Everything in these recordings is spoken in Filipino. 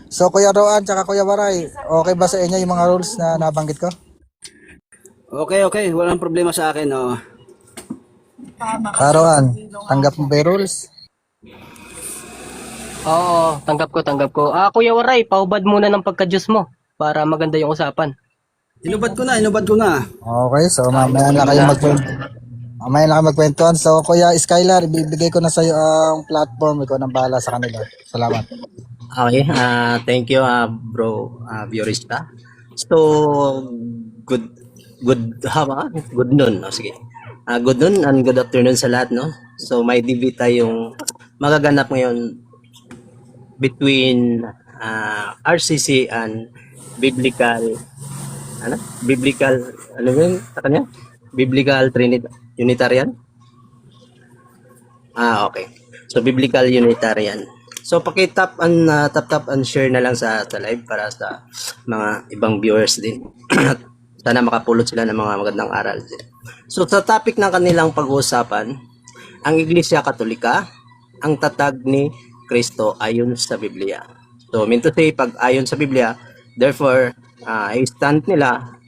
So Kuya Roan tsaka Kuya Waray, okay ba sa inyo yung mga rules na nabanggit ko? Okay, walang problema sa akin, no. Kuya Roan, tanggap mo ba yung rules? Oo, tanggap ko. Kuya Waray, paubad muna ng pagka-juice mo para maganda yung usapan. Inubad ko na. Okay, so mamaya na kayo mamaya na kayo magkwentuhan. So Kuya Skylar, ibibigay ko na sa iyo ang platform, ikaw nang bahala sa kanila. Salamat. Okay, thank you, bro, Viorista. So, good, good noon. Oh, sige. Good noon and good afternoon sa lahat, no? So, may debate tayong magaganap ngayon between RCC and biblical, biblical, ano yun, sa kanya? Biblical Unitarian? Okay. So, biblical Unitarian. So paki-tap and share na lang sa live para sa mga ibang viewers din. Sana makapulot sila ng mga magandang aral din. So sa topic ng kanilang pag-uusapan, ang Iglesia Katolika, ang tatag ni Kristo ayon sa Biblia. So mean to say, pag ayon sa Biblia, therefore, stand nila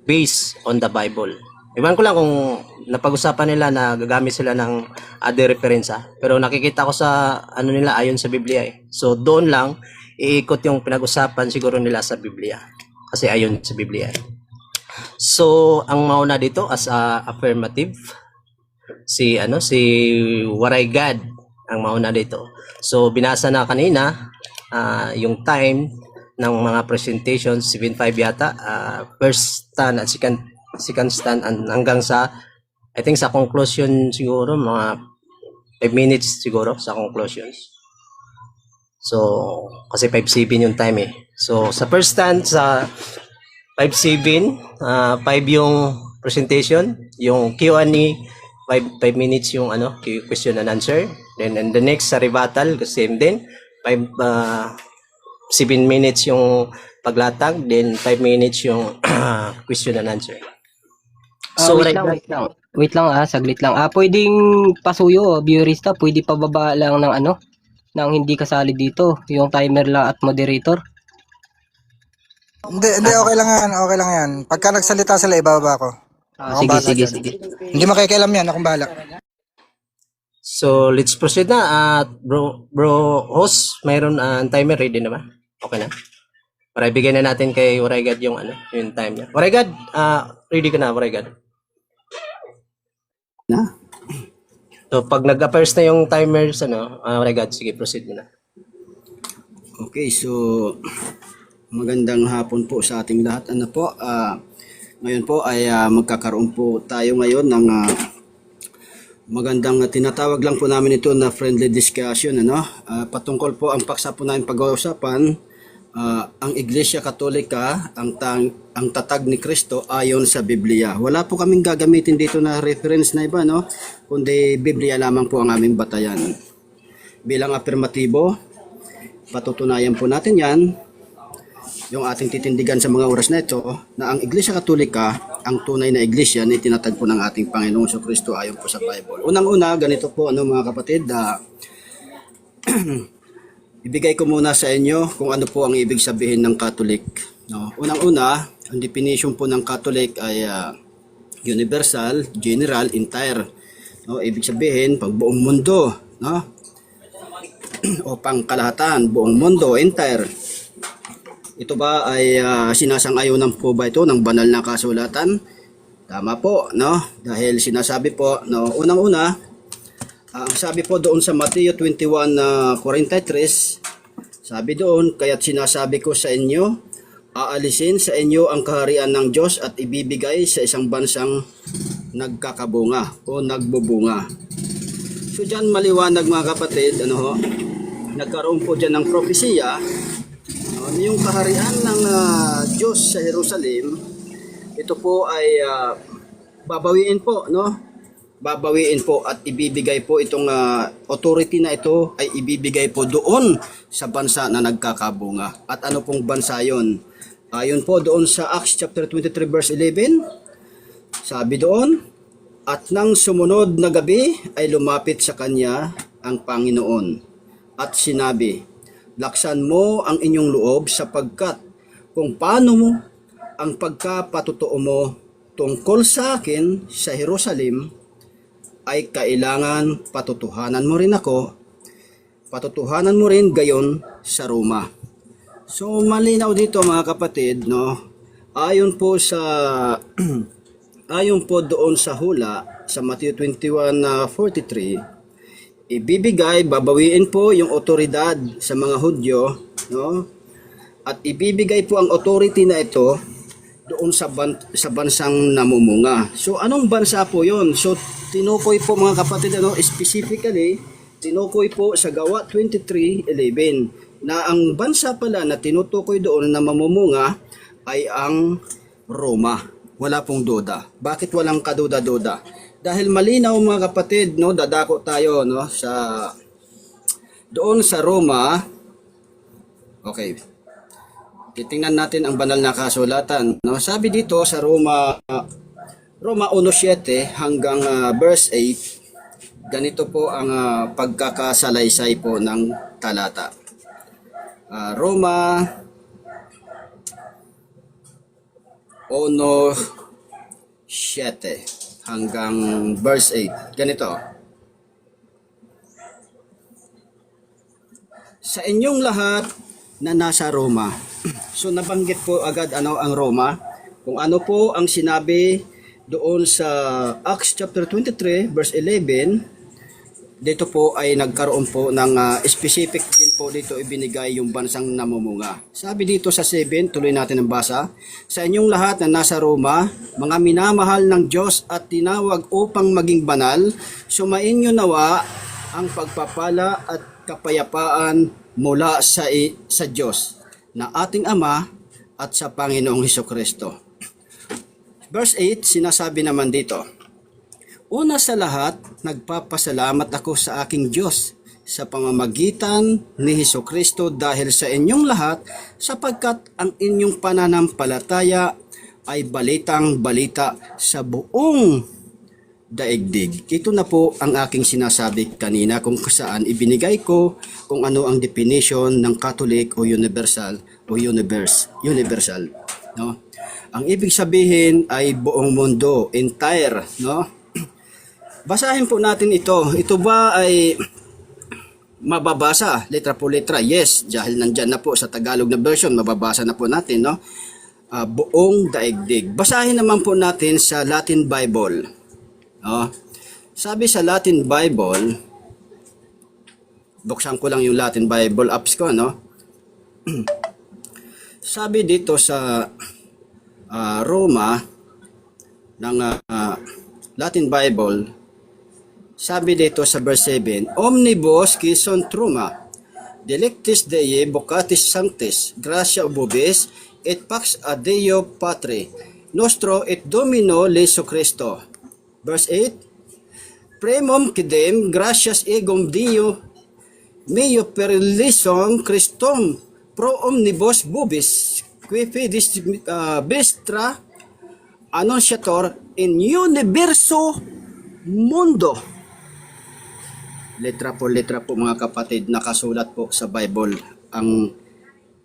based on the Bible. Iwan ko lang kung napag-usapan nila na gagamit sila ng other referensya. Pero nakikita ko sa ano nila ayon sa Biblia eh. So doon lang iikot yung pinag-usapan siguro nila sa Biblia. Kasi ayon sa Biblia eh. So ang mauna dito as affirmative si Waray God ang mauna dito. So binasa na kanina yung time ng mga presentations 7:5 yata, first stand at second stand hanggang sa I think sa conclusion siguro mga 5 minutes siguro sa conclusions. So kasi 5:7 yung time eh. So sa first stand sa 5:7, 5 yung presentation, yung Q&A 5 minutes yung question and answer. Then and the next sa rebuttal same din 7 minutes yung paglatag, then 5 minutes yung question and answer. So, wait lang, saglit lang. Pwedeng pasuyo, Viorista, pwede pababa lang ng ng hindi kasali dito, yung timer lang at moderator. Hindi, okay lang yan. Pagka nagsalita sila, ibababa ko. Sige. Hindi makikialam yan, akong bahala. So, let's proceed na. Bro host, mayroon ang timer ready na ba? Okay na. Para ibigay na natin kay Warigad yung yung time niya. Warigad, ready ka na, Warigad? Na? So, pag nag-appears na yung timers, Warigad, sige, proceed mo na. Okay, so magandang hapon po sa ating lahat. Ngayon po ay magkakaroon po tayo ngayon ng magandang tinatawag lang po namin ito na friendly discussion. Patungkol po ang paksa po namin pag-uusapan, ang Iglesia Katolika, ang tatag ni Kristo ayon sa Biblia. Wala po kaming gagamitin dito na reference na iba, kundi Biblia lamang po ang aming batayan. Bilang afirmatibo, patutunayan po natin yan, yung ating titindigan sa mga oras na ito, na ang Iglesia Katolika, ang tunay na iglesia na itinatag po ng ating Panginoong Kristo ayon po sa Bible. Unang-una, ganito po mga kapatid, ibigay ko muna sa inyo kung ano po ang ibig sabihin ng Catholic. Unang-una, ang definition po ng Catholic ay universal, general, entire. Ibig sabihin, pang buong mundo. O pang kalahatan, buong mundo, entire. Ito ba ay sinasang-ayunan po ba ito ng banal na kasulatan? Tama po, dahil sinasabi po, unang-una, ang sabi po doon sa Mateo 21:43, sabi doon, kaya't sinasabi ko sa inyo, aalisin sa inyo ang kaharian ng Diyos at ibibigay sa isang bansang nagkakabunga o nagbubunga. So dyan maliwanag mga kapatid, nagkaroon po dyan ng propesiya, yung kaharian ng Diyos sa Jerusalem, ito po ay babawiin po, babawiin po at ibibigay po itong authority na ito ay ibibigay po doon sa bansa na nagkakabunga. At ano pong bansa yon? Ayon po doon sa Acts chapter 23 verse 11, sabi doon, at nang sumunod na gabi ay lumapit sa kanya ang Panginoon at sinabi, laksan mo ang inyong loob sapagkat kung paano mo ang pagkapatotoo mo tungkol sa akin sa Jerusalem ay kailangan patutuhanan mo rin ako, patutuhanan mo rin gayon sa Roma. So malinaw dito mga kapatid, no? Ayon po sa ayon po doon sa hula sa Matthew 21:43, babawiin po yung otoridad sa mga Hudyo, no? At ibibigay po ang authority na ito doon sa bansang namumunga. So anong bansa po 'yon? So tinukoy po mga kapatid, specifically tinukoy po sa Gawa 23:11 na ang bansa pala na tinutukoy doon na mamumunga ay ang Roma. Wala pong duda. Bakit walang kaduda-duda? Dahil malinaw mga kapatid, dadako tayo sa doon sa Roma. Okay. Titingnan natin ang banal na kasulatan. Sabi dito sa Roma 1:7 hanggang verse 8, ganito po ang pagkakasalaysay po ng talata. Roma 1:7 hanggang verse 8. Ganito. Sa inyong lahat na nasa Roma. So nabanggit po agad ang Roma. Kung ano po ang sinabi doon sa Acts chapter 23 verse 11, dito po ay nagkaroon po ng specific din po dito ibinigay yung bansang namumunga. Sabi dito sa 7, tuloy natin ang basa. Sa inyong lahat na nasa Roma, mga minamahal ng Diyos at tinawag upang maging banal, sumainyo nawa ang pagpapala at kapayapaan mula sa Diyos na ating Ama at sa Panginoong Hesukristo. Verse 8, sinasabi naman dito, una sa lahat, nagpapasalamat ako sa aking Diyos sa pamamagitan ni Hesukristo dahil sa inyong lahat sapagkat ang inyong pananampalataya ay balitang balita sa buong daigdig. Ito na po ang aking sinasabi kanina kung saan ibinigay ko kung ano ang definition ng Catholic o universal o universal. No? Ang ibig sabihin ay buong mundo, entire, no? Basahin po natin ito. Ito ba ay mababasa letra po letra? Yes, dahil nandyan na po sa Tagalog na version, mababasa na po natin, no? Buong daigdig. Basahin naman po natin sa Latin Bible. No? Sabi sa Latin Bible, buksan ko lang yung Latin Bible apps ko, no? Sabi dito sa Roma ng Latin Bible, sabi dito sa verse 7, Omnibus qui sunt Roma, delectis Dei vocatis sanctis, gratia vobis, et pax ad Deo Patre, nostro et Domino Jesu Christo. Verse 8, Primum quidem gratias egum Dio, meo per lisum Christum, pro omnibus vobis, qui fidis vestra annunciator in universo mundo. Letra po mga kapatid, nakasulat po sa Bible ang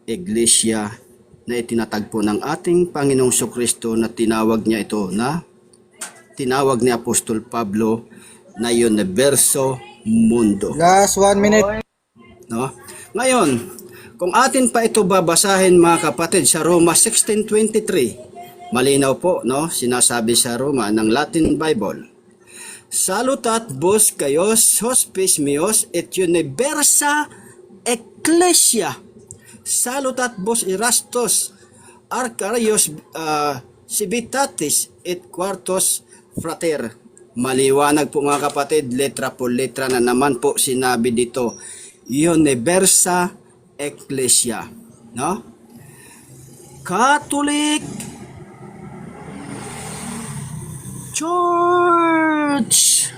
iglesia na itinatagpo ng ating Panginoong Jesucristo na tinawag ni Apostol Pablo na universo mundo. Last 1 minute. No? Ngayon, kung atin pa ito babasahin mga kapatid sa Roma 16:23, malinaw po, no? Sinasabi sa Roma ng Latin Bible, Salutat vos kaios hospes meos et universa ecclesia. Salutat vos Erastos, Arcarios Civitatis et quartos frater. Maliwanag po mga kapatid, letra po letra na naman po sinabi dito, universa ecclesia, no? Catholic Church,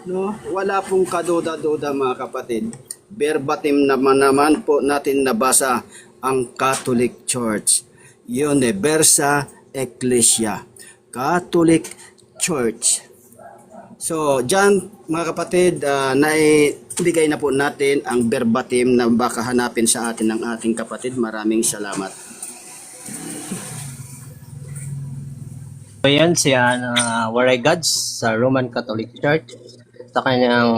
no? Wala pong kaduda-duda mga kapatid. Verbatim naman po natin nabasa ang Catholic Church, universa ecclesia, Catholic Church. So, dyan mga kapatid, naibigay na po natin ang verbatim na baka hanapin sa atin ng ating kapatid. Maraming salamat. So yan siya Waray Gods sa Roman Catholic Church sa kanyang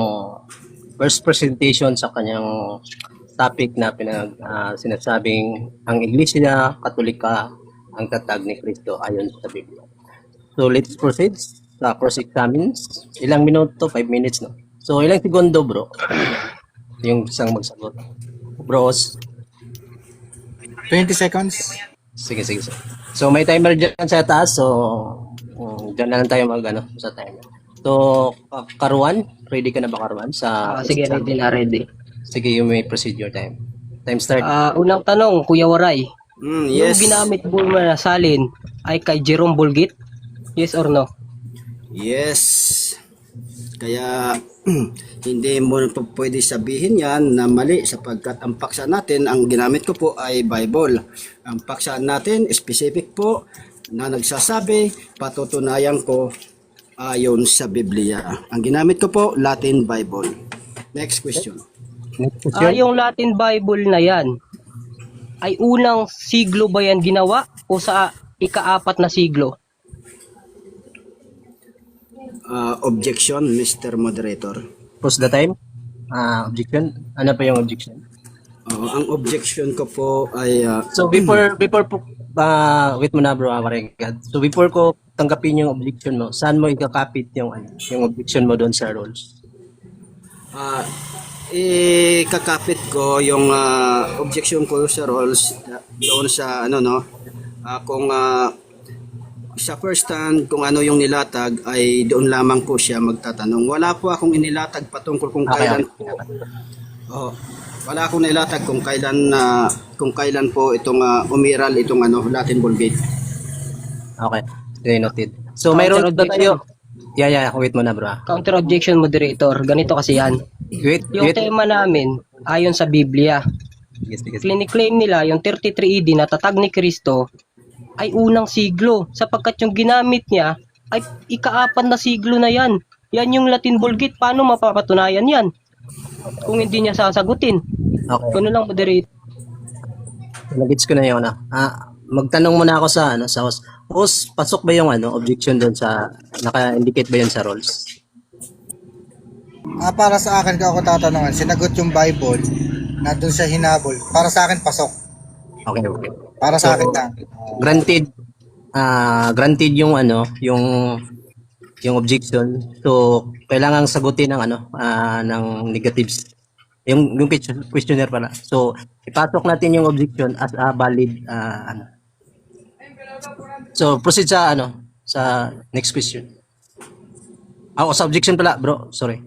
first presentation sa kanyang topic na sinasabing ang Iglesia Katolika ang tatag ni Kristo ayon sa Biblia. So let's proceed sa cross-examines. Ilang minuto? 5 minutes, no? So ilang segundo, bro? Yung isang magsagot. Bros. 20 seconds. Sige. So may timer dyan sa taas. So dyan na lang tayo sa timer. So Karuan, ready ka na ba Karuan? Sige, ready. Sige, you may proceed your time. Time start. Unang tanong, Kuya Waray. Yes. Yung ginamit mo na salin ay kay Jerome Bulgit? Yes or no? Yes. Kaya hindi mo pwede sabihin yan na mali sapagkat ang paksa natin, ang ginamit ko po ay Bible. Ang paksa natin, specific po na nagsasabi, patutunayan ko ayon sa Biblia. Ang ginamit ko po, Latin Bible. Next question. Yung Latin Bible na yan, ay unang siglo ba yan ginawa o sa ika-4 na siglo? Objection, Mr. Moderator. Pause the time. Objection. Ano pa yung objection? Ang objection ko po ay So before po wait mo na bro, Waregad. So before ko tanggapin yung objection mo, saan mo ikakapit yung objection mo doon sa rules? Ikakapit ko yung objection ko sa rules doon sa kung sa first stand, kung ano yung nilatag ay doon lamang po siya magtatanong. Wala po akong inilatag patungkol kung kailan po. Wala akong nilatag kung kailan po itong umiral itong Latin Vulgate. Okay. Okay, noted. So may rules na tayo. Yeah, wait mo na bro. Counter objection, moderator. Ganito kasi yan. Yung tema namin, ayon sa Biblia, Yes. claim nila yung 33 AD na tatag ni Kristo ay unang siglo sapagkat yung ginamit niya ay ika-4 na siglo na yan. Yan yung Latin Vulgate. Paano mapapatunayan yan kung hindi niya sasagutin? Okay. Ano lang, moderator. Nagits ko na yun. Magtanong muna ako sa host, pasok ba yung objection doon sa naka-indicate ba yun sa rules? Para sa akin, ako tatanungan, sinagot yung Bible na doon sa hinabol. Para sa akin, pasok. Okay. Para sa So, akin lang. Granted yung yung objection. So kailangang sagutin ng negatives. Yung questionnaire pala. So ipasok natin yung objection as a valid So proceed sa sa next question. Sa objection pala, bro. Sorry.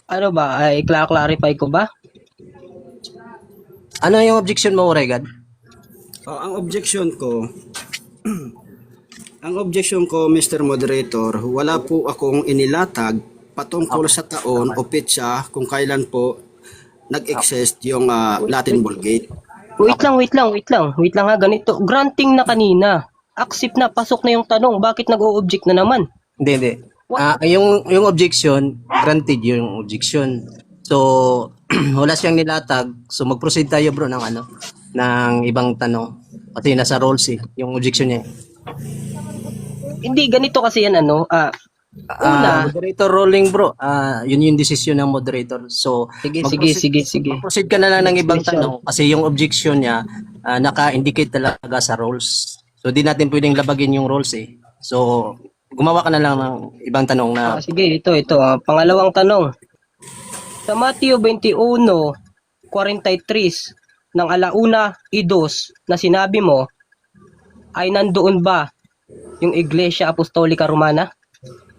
Ano ba? Ay, clarify ko ba? Ano yung objection mo, Regad? Ang objection ko, Mr. Moderator, wala po akong inilatag patungkol sa taon o petsa kung kailan po nag-exist yung Latin Vulgate. Wait lang ha, ganito. Granting na kanina. Accept na, pasok na yung tanong. Bakit nag-o-object na naman? Hindi. Yung objection, granted yung objection. So, wala siyang nilatag. So, mag-proceed tayo bro ng ibang tanong. Kasi nasa rules yung objection niya. Hindi, ganito kasi yan una. Moderator rolling bro. Yun yung decision ng moderator. So, Sige. mag-proceed ka na lang ng ibang tanong. Kasi yung objection niya, naka-indicate talaga sa rules. So, di natin pwedeng labagin yung rules eh. So, gumawa ka na lang ng ibang tanong na... Sige, ito. Pangalawang tanong. Sa Mateo 21:43 ng alauna idos na sinabi mo, ay nandoon ba yung Iglesia Apostolika Romana?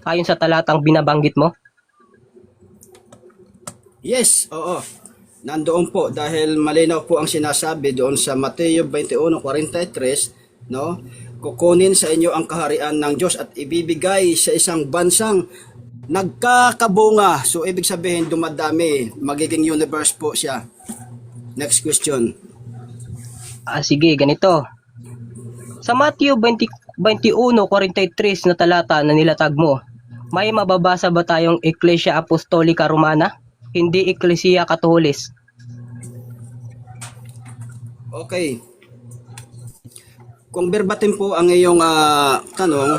Ayon sa talatang binabanggit mo? Yes, oo. Nandoon po dahil malinaw po ang sinasabi doon sa Mateo 21:43, no? Kukunin sa inyo ang kaharian ng Diyos at ibibigay sa isang bansang nagkakabunga. So ibig sabihin dumadami, magiging universe po siya. Next question. Sige, ganito. Sa Mateo 21:43 na talata na nilatag mo, may mababasa ba tayong Iglesia Apostolica Romana? Hindi Iglesia Katolis. Okay. Kung verbatim po ang iyong tanong,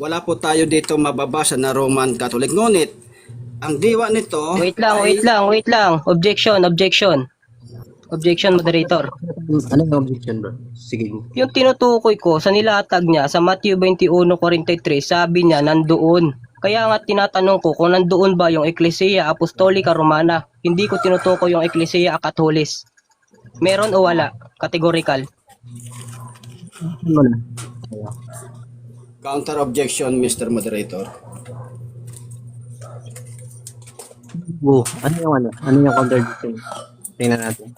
wala po tayo dito mababasa na Roman Catholic. Ngunit, ang diwa nito Wait lang. Objection, moderator. Ano yung objection, bro? Sige. Yung tinutukoy ko sa nilatag niya sa Matthew 21:43, sabi niya nandoon. Kaya nga tinatanong ko kung nandoon ba yung Iglesia Apostolica Romana. Hindi ko tinutukoy yung Iglesia Katolis. Meron o wala? Categorical. Ano na? counter objection, Mr. Moderator. Ano yung contradiction? Tingnan natin.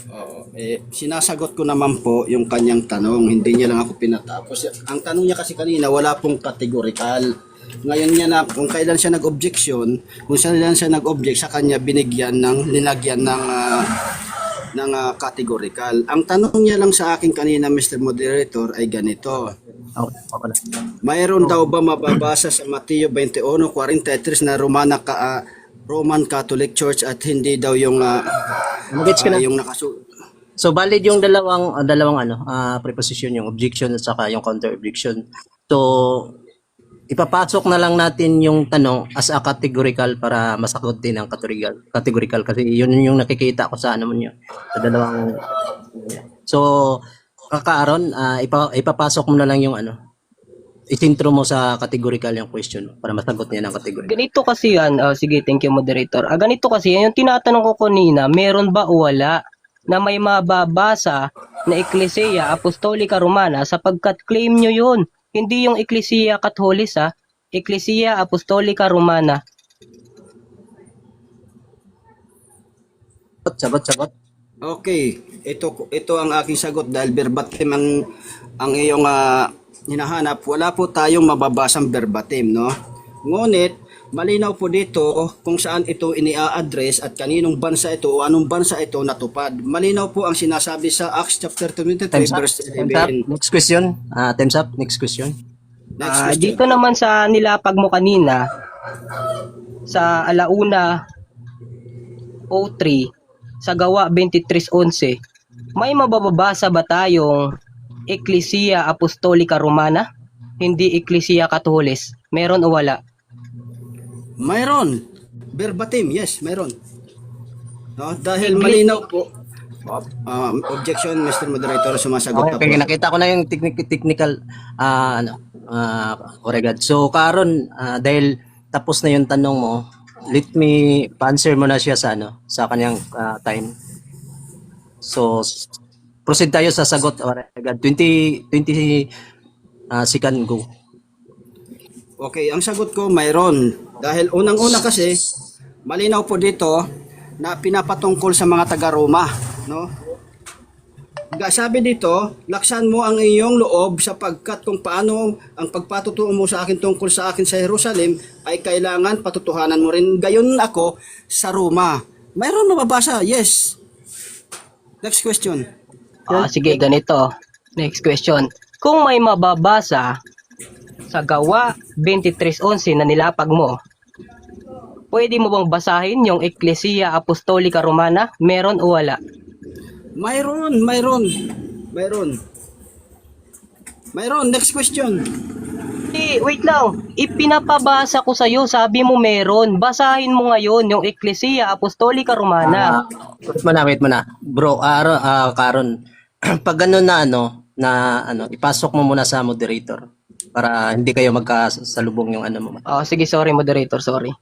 Oo. Sinasagot ko naman po yung kanyang tanong. Hindi niya lang ako pinatapos. Ang tanong niya kasi kanina, wala pong categorical. Ngayon niya na, kung kailan siya nag-objection, kung kailan siya nag-object, sa kanya linagyan ng categorical. Ang tanong niya lang sa akin kanina, Mr. Moderator, ay ganito. Okay. Mayroon daw ba mababasa sa Mateo 21:43 na Roman Catholic Church at hindi daw yung Gets ka na? yung nakasu. So valid yung dalawang preposition, yung objection at saka yung counter objection. So ipapasok na lang natin yung tanong as a categorical para masagot din ang categorical kasi yun yung nakikita ko sa sa dalawang. So Aaron, ipapasok mo na lang yung itintro mo sa categorical yung question para masagot niya ng categorical. Ganito kasi yan. Sige, thank you, moderator. Ganito kasi yan. Yung tinatanong ko kanina, meron ba o wala na may mababasa na Iglesia Apostolica Romana sapagkat claim nyo yun. Hindi yung Iglesia Katolis, Iglesia Apostolica Romana. Sagot. Okay, ito ang aking sagot dahil verbatim ang iyong hinahanap. Wala po tayong mababasang verbatim, no? Ngunit malinaw po dito kung saan ito ini-address at kaninong bansa ito o anong bansa ito natupad. Malinaw po ang sinasabi sa Acts chapter 23 verse 11. Next question. Time's up. Next question. Next question. Dito naman sa nilapag mo kanina, sa alauna 03, sa gawa 23:11, may mababasa ba tayong Iglesia Apostolica Romana? Hindi Iglesia Katolis. Meron o wala? Mayroon. Verbatim, yes, mayroon. No, dahil malinaw po. Objection, Mr. Moderator, sumasagot Okay, ako. nakita ko na yung technical oregad. So, Karon, dahil tapos na yung tanong mo, let me answer mo na siya sa kanyang time. So, proceed tayo sa sagot. Oregad. 20 second go. Okay, ang sagot ko mayroon. Dahil unang-una kasi, malinaw po dito na pinapatungkol sa mga taga-Roma, no? Sabi dito, laksan mo ang iyong loob sapagkat kung paano ang pagpatutuo mo sa akin tungkol sa akin sa Jerusalem ay kailangan patutuhanan mo rin gayon ako sa Roma. Mayroon mababasa, yes. Next question. Sige, ganito. Next question. Kung may mababasa sa gawa 23:11 na nilapag mo, pwede mo bang basahin yung Iglesia Apostolica Romana? Meron o wala? Mayroon. Next question. Wait lang. Ipinapabasa ko sa'yo. Sabi mo meron. Basahin mo ngayon yung Iglesia Apostolica Romana. Wait mo na. Bro, Karon, pag ganun na ipasok mo muna sa moderator para hindi kayo magkasalubong yung mo. Sige, sorry moderator, sorry.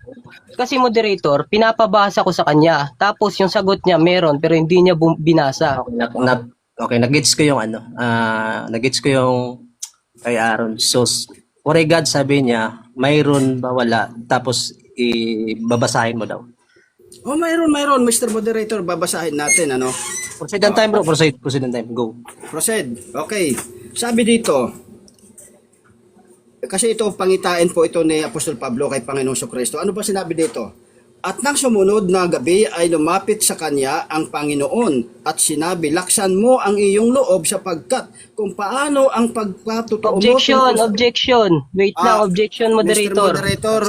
Kasi moderator, pinapabasa ko sa kanya. Tapos yung sagot niya meron pero hindi niya binasa. Okay, nag-gets ko yung nag-gets ko yung kay Aaron. So, Oregad sabi niya, mayroon ba wala? Tapos babasahin mo daw. Oh, mayroon, Mr. Moderator, babasahin natin, Proceed on time, bro. Proceed on time. Go. Proceed. Okay. Sabi dito, kasi ito, pangitain po ito ni Apostol Pablo kay Panginoong Kristo. Ano ba sinabi dito? At nang sumunod na gabi ay lumapit sa kanya ang Panginoon at sinabi, laksan mo ang iyong loob sapagkat kung paano ang pagpatutuo mo Objection, tungkol sa- objection. Wait lang, objection, Mr. moderator. Moderator,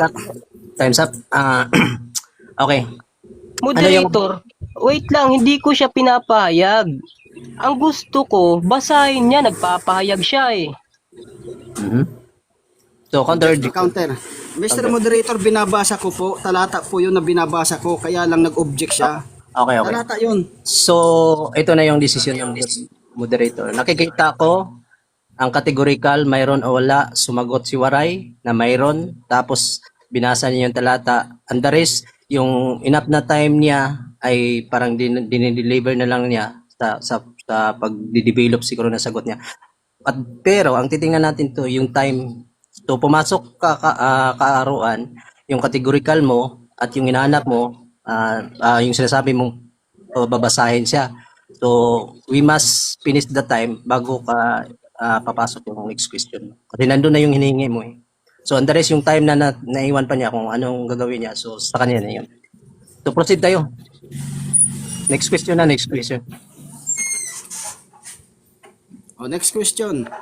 Time's up. Okay. Moderator, wait lang, hindi ko siya pinapahayag. Ang gusto ko, basahin niya, nagpapahayag siya eh. So, contradict. counter. Mr. Moderator, binabasa ko po. Talata po yun na binabasa ko. Kaya lang nag-object siya. Okay. Talata yun. So, ito na yung decision ng moderator. Nakikita ko ang categorical, mayroon o wala. Sumagot si Waray na mayroon. Tapos, binasa niya yung talata. And the rest, yung enough na time niya ay parang dinideliver na lang niya sa pag-develop siguro na sagot niya. Pero, ang titingnan natin to, yung time. So, pumasok kaaruan, yung categorical mo at yung inaanap mo, yung sinasabi mong babasahin siya. So, we must finish the time bago ka papasok yung next question. Kasi nandun na yung hinihingi mo eh. So, and the rest, yung time na naiwan pa niya kung anong gagawin niya. So, sa kanya na yun. So, proceed tayo. Next question. Next question.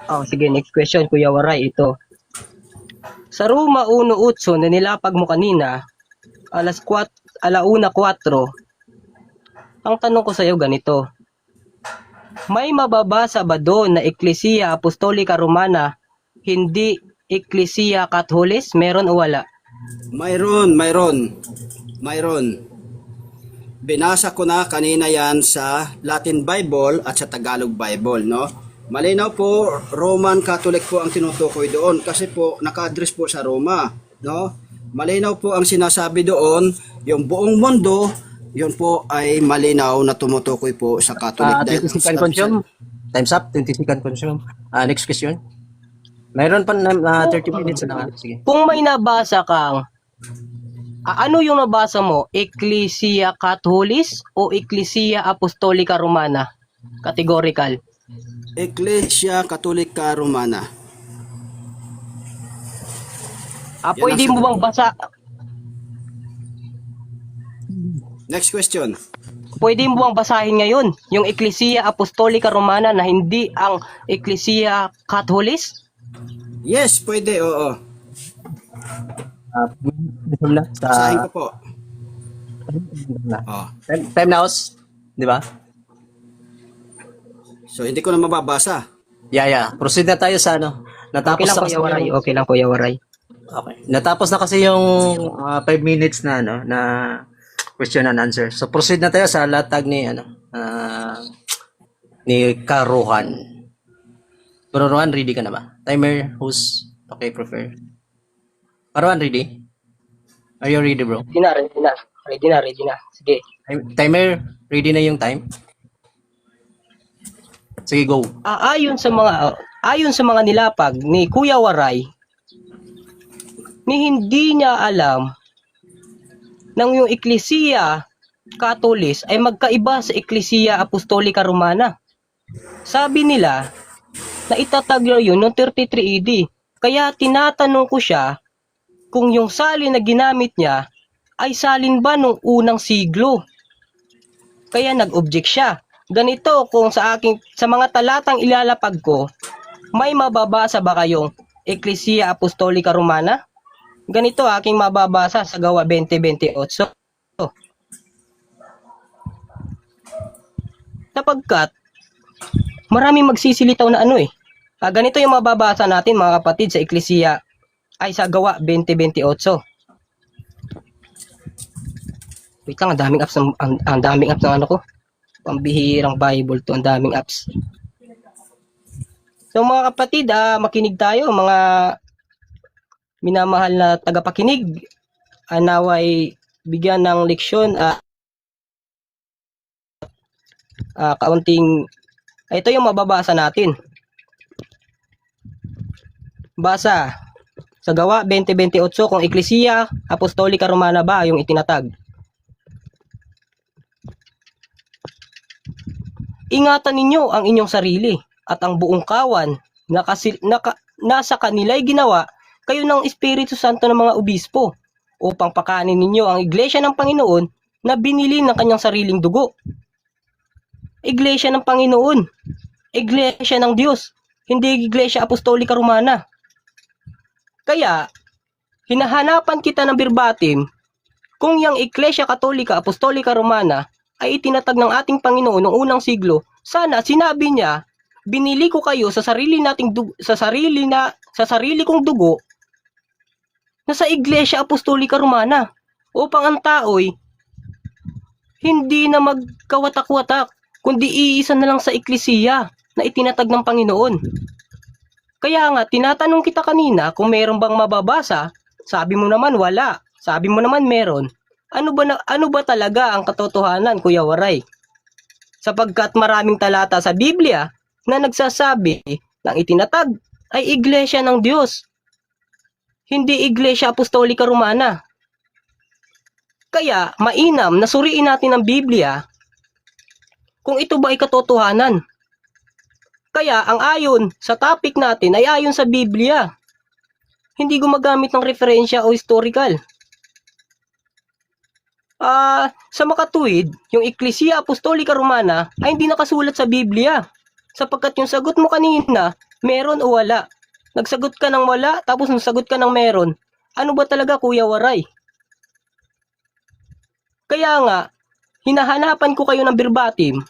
Oh, sige, next question, Kuya Waray, ito. Sa Roma 1:8 na nilapag mo kanina, alauna 4, ang tanong ko sa iyo ganito. May mababasa ba doon na Ecclesia Apostolica Romana, hindi Ecclesia Catholis? Meron o wala? Mayroon. Binasa ko na kanina yan sa Latin Bible at sa Tagalog Bible, no? Malinaw po, Roman Catholic po ang tinutukoy doon kasi po naka-address po sa Roma, no? Malinaw po ang sinasabi doon, yung buong mundo, yun po ay malinaw na tumutukoy po sa Catholic. 20 second consume. Time's up. 20 second consume. Next question. Mayroon pa na 30 minutes na nga. Sige. Kung may nabasa kang, ano yung nabasa mo? Ecclesia Catholis o Ecclesia Apostolica Romana? Categorical. Ecclesia Catholica Romana. Pwede mo bang basa? Next question. Pwede mo bang basahin ngayon yung Ecclesia Apostolica Romana na hindi ang Ecclesia Catholis? Yes, pwede, oo. Sa Basahin ko po. time now, di ba? So, hindi ko na mababasa. Yeah. Proceed na tayo sa ano. Natapos Okay lang, na Kuya Waray. Okay lang, Kuya Waray. Okay. Natapos na kasi yung 5 minutes na ano na question and answer. So proceed na tayo sa latag ni ni Karuhan. Bro Rohan, ready ka na ba? Timer, who's okay prefer? Karuhan, ready? Are you ready, bro? Ready na. Sige. Timer, ready na yung time? Sige, go. Ayon sa mga nilapag ni Kuya Waray, ni hindi niya alam nang yung Ecclesia Catholis ay magkaiba sa Ecclesia Apostolica Romana. Sabi nila na itatag yun noong 33 AD. Kaya tinatanong ko siya kung yung salin na ginamit niya ay salin ba nung unang siglo. Kaya nag-object siya. Ganito, kung sa mga talatang ilalapag ko, may mababasa ba kayong Ecclesia Apostolica Romana? Ganito aking mababasa sa Gawa 20:28. Sapagkat maraming magsisilitaw na ano eh. Ganito yung mababasa natin mga kapatid sa Ecclesia ay sa Gawa 20:28. Wait lang, ang daming apps ng ano ko. Pambihirang Bible to, ang daming apps. So mga kapatid, makinig tayo mga minamahal na tagapakinig. Naway bigyan ng leksyon kaunting ito yung mababasa natin. Basa sa Gawa 20:28 kung Ecclesia Apostolica Romana ba yung itinatag. Ingatan ninyo ang inyong sarili at ang buong kawan na nasa kanila'y ginawa kayo ng Espiritu Santo ng mga obispo upang pakanin ninyo ang iglesia ng Panginoon na binili ng kanyang sariling dugo. Iglesia ng Panginoon, iglesia ng Diyos, hindi iglesia apostolika romana. Kaya, hinahanapan kita ng verbatim kung yung iglesia katolika apostolika romana ay itinatag ng ating Panginoon noong unang siglo. Sana sinabi niya, binili ko kayo sa sarili kong dugo na sa iglesia apostolika romana upang ang tao'y hindi na magkawatak-watak kundi iisa na lang sa eklesiya na itinatag ng Panginoon. Kaya nga, tinatanong kita kanina kung meron bang mababasa, sabi mo naman wala, sabi mo naman meron. Ano ba talaga ang katotohanan, Kuya Waray? Sapagkat maraming talata sa Biblia na nagsasabi ng itinatag ay iglesia ng Diyos, hindi iglesia apostolika romana. Kaya mainam na suriin natin ang Biblia kung ito ba ay katotohanan. Kaya ang ayon sa topic natin ay ayon sa Biblia. Hindi gumagamit ng referensya o historical. Sa makatuwid, yung Ecclesia Apostolica Romana ay hindi nakasulat sa Biblia. Sapagkat yung sagot mo kanina, meron o wala. Nagsagot ka ng wala, tapos nagsagot ka ng meron. Ano ba talaga, Kuya Waray? Kaya nga, hinahanapan ko kayo ng verbatim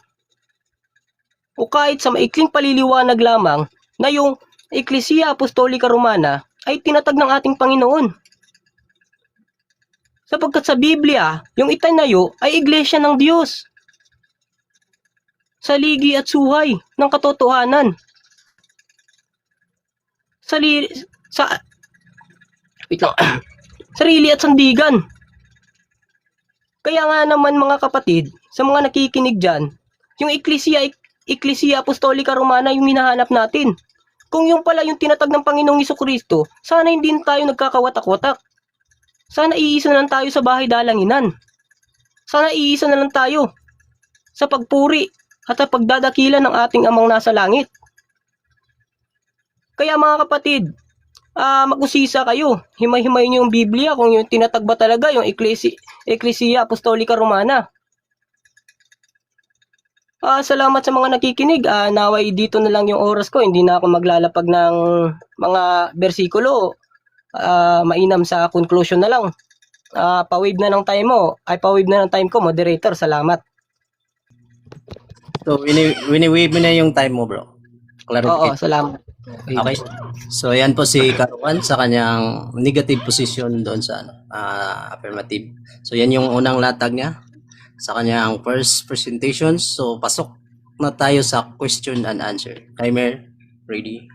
o kahit sa maikling paliliwanag lamang na yung Ecclesia Apostolica Romana ay tinatag ng ating Panginoon. Sapagkat sa Biblia, yung itinayo ay iglesia ng Diyos. Saligi at suhay ng katotohanan. Sarili at sandigan. Kaya nga naman mga kapatid, sa mga nakikinig dyan, yung Ecclesia Apostolica Romana yung hinahanap natin. Kung yung pala yung tinatag ng Panginoong Jesucristo, sana hindi tayo nagkakawatak-watak. Sana iisa na lang tayo sa bahay dalanginan. Sana iisa na lang tayo sa pagpuri at sa pagdadakilan ng ating amang nasa langit. Kaya mga kapatid, mag-usisa kayo. Himay-himay niyo yung Biblia kung yung tinatag ba talaga yung Ecclesia Apostolica Romana. Salamat sa mga nakikinig. Naway dito na lang yung oras ko. Hindi na ako maglalapag ng mga bersikulo. Mainam sa conclusion na lang. Pa-wave na ng time mo. Pa-wave na ng time ko, moderator. Salamat. So, wini-wave mo na yung time mo, bro. Oo, Clarification. salamat. Okay. So, yan po si Karuan sa kanyang negative position doon sa affirmative. So, yan yung unang latag niya sa kanyang first presentation. So, pasok na tayo sa question and answer. Timer, ready?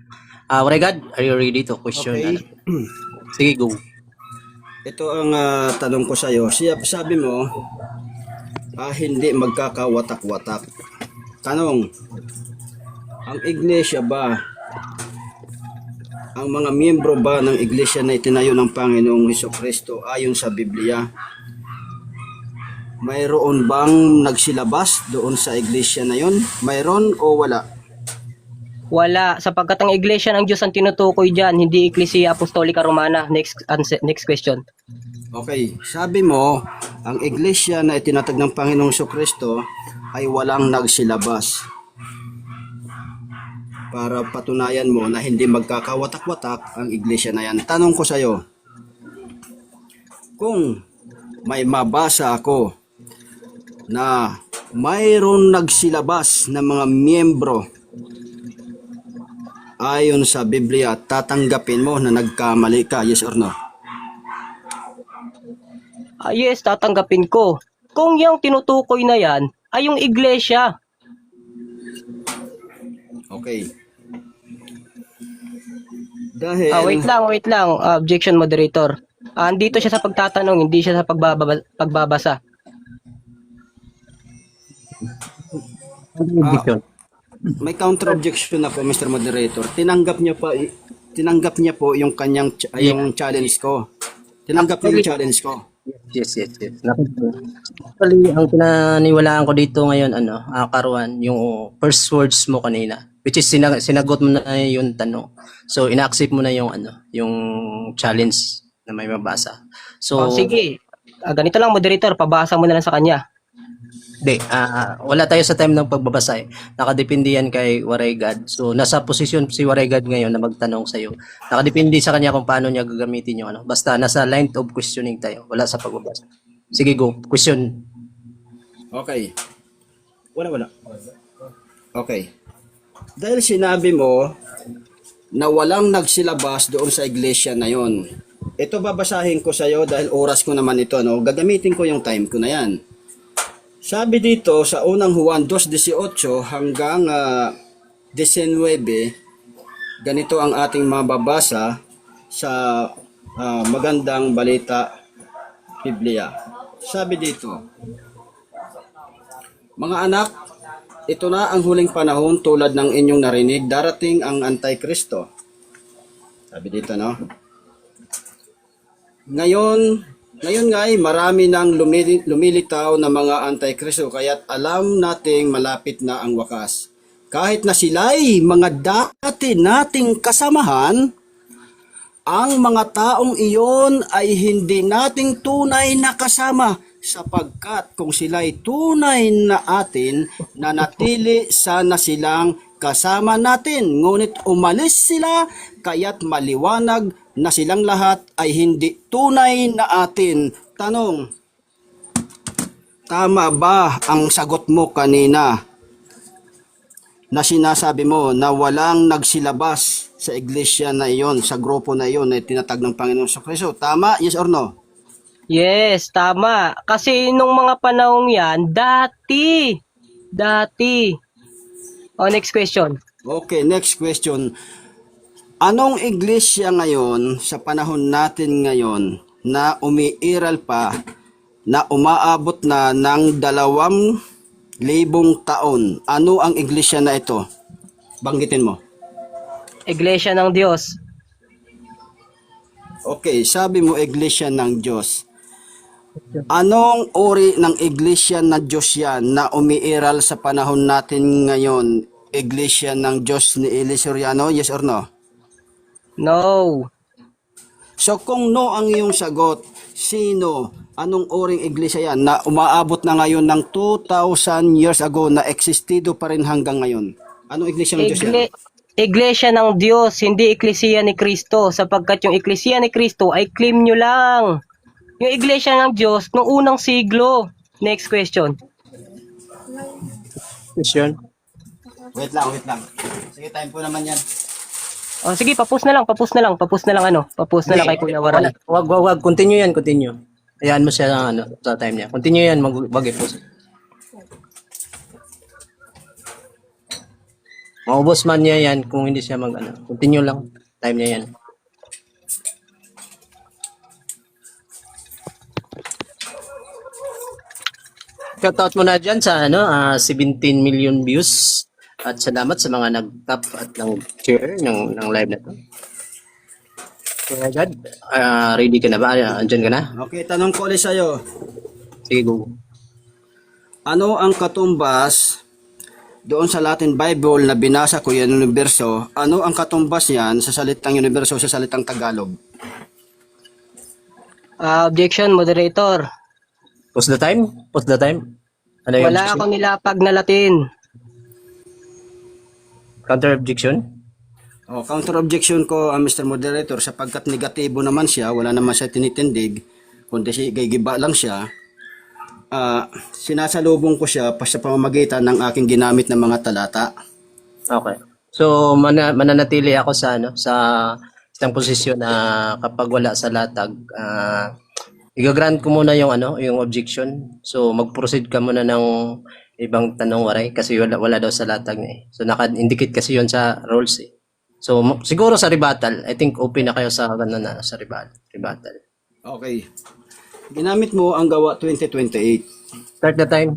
Oregad, are you ready to question? Okay. Sige, go. Ito ang tanong ko sa iyo. Sabi mo, hindi magkakawatak-watak. Tanong, ang iglesia ba, ang mga miyembro ba ng iglesia na itinayo ng Panginoong Jesucristo ayon sa Biblia, mayroon bang nagsilabas doon sa iglesia na yon? Mayroon o wala? Wala, sapagkat ang iglesia ng Diyos ang tinutukoy dyan, hindi Ecclesia Apostolica Romana. Next question. Okay, sabi mo, ang iglesia na itinatag ng Panginoong Jesucristo ay walang nagsilabas. Para patunayan mo na hindi magkakawatak-watak ang iglesia na yan. Tanong ko sa iyo, kung may mabasa ako na mayroon nagsilabas ng mga miyembro ayon sa Biblia, tatanggapin mo na nagkamali ka, yes or no? Yes, tatanggapin ko. Kung yung tinutukoy na yan ay yung iglesia. Okay. Dahil Wait lang. Objection, moderator. Andito siya sa pagtatanong, hindi siya sa pagbabasa. may counter objection ako, Mr. Moderator. Tinanggap niya po yung kanyang yung challenge ko. Tinanggap niya yung challenge ko. Yes. Actually, ang pinaniwalaan ko dito ngayon, Karuan, yung first words mo kanina, which is sinagot mo na yung tanong. So, ina-accept mo na yung yung challenge na may mabasa. O So, sige, ganito lang moderator, pabasa mo na lang sa kanya. wala tayo sa time ng pagbabasa eh. Nakadepende yan kay Waray God. So, nasa posisyon si Waray God ngayon na magtanong sa'yo. Nakadepende sa kanya kung paano niya gagamitin yung ano. Basta nasa line of questioning tayo. Wala sa pagbabasa. Sige, go. Question. Okay. Wala. Okay. Dahil sinabi mo na walang nagsilabas doon sa iglesia na yon. Ito babasahin ko sa iyo dahil oras ko naman ito, no? Gagamitin ko yung time ko na yan. Sabi dito sa unang Juan 2:18 hanggang 19, ganito ang ating mababasa sa magandang balita Biblia. Sabi dito, mga anak, ito na ang huling panahon tulad ng inyong narinig, darating ang Antikristo. Sabi dito, no? Ngayon nga ay marami nang lumilitaw na mga Antikristo, kaya't alam nating malapit na ang wakas. Kahit na sila'y mga dati nating kasamahan, ang mga taong iyon ay hindi nating tunay na kasama, sapagkat kung sila'y tunay na atin, nanatili sana silang kasama natin. Ngunit umalis sila, kaya't maliwanag na silang lahat ay hindi tunay na atin. Tanong, tama ba ang sagot mo kanina na sinasabi mo na walang nagsilabas sa iglesia na iyon, sa grupo na iyon na tinatag ng Panginoon sa Kristo? Tama? Yes or no? Yes, tama. Kasi nung mga panahong yan, dati. O, next question. Okay, next question. Anong iglesia ngayon sa panahon natin ngayon na umiiral pa na umaabot na ng 2,000 taon? Ano ang iglesia na ito? Banggitin mo. Iglesia ng Diyos. Okay, sabi mo iglesia ng Diyos. Anong uri ng iglesia na Diyos yan na umiiral sa panahon natin ngayon? Iglesia ng Diyos ni Eli Soriano, yes or no? No. So kung no ang iyong sagot, sino, anong oring iglesia yan na umaabot na ngayon ng 2,000 years ago na existido pa rin hanggang ngayon? Anong iglesia ng Diyos yan? Iglesia ng Diyos, hindi Eklesiya ni Kristo, sapagkat yung Eklesiya ni Kristo ay claim nyo lang. Yung Iglesia ng Diyos, noong unang siglo. Next question. Question. Wait lang. Sige, time po naman yan. O sige, papus na lang kay Kuya Waray. Wag. Continue yan, continue. Hayaan mo siya sa time niya. Continue yan, wag i-pause. Maubos man niya yan kung hindi siya continue lang. Time niya yan. Shoutout mo na dyan sa 17 million views. At salamat sa mga nag-tap at nag-share ng live na to. Kaya God, ready ka na ba? Andyan ka na? Okay, tanong ko ulit sa'yo. Sige, go. Ano ang katumbas doon sa Latin Bible na binasa ko yan, universo? Ano ang katumbas yan sa salitang universo sa salitang Tagalog? Objection, moderator. Pause the time? Ano yung Wala akong nilapag na Latin. counter objection? Counter objection ko, Mr. Moderator, sapagkat negatibo naman siya, wala naman siya tinitindig, kundi gigiba lang siya. Sinasalubong ko siya sa pamamagitan ng aking ginamit na mga talata. Okay. So mananatili ako sa sa isang posisyon na kapag wala sa latag, i-grant ko muna yung yung objection. So mag-proceed ka muna ng ibang tanong, Waray, kasi wala daw sa latag niya eh. So naka-indicate kasi yon sa rules eh. So siguro sa rebuttal, I think open na kayo sa sa rebuttal. Okay. Ginamit mo ang Gawa 20:28. Start the time.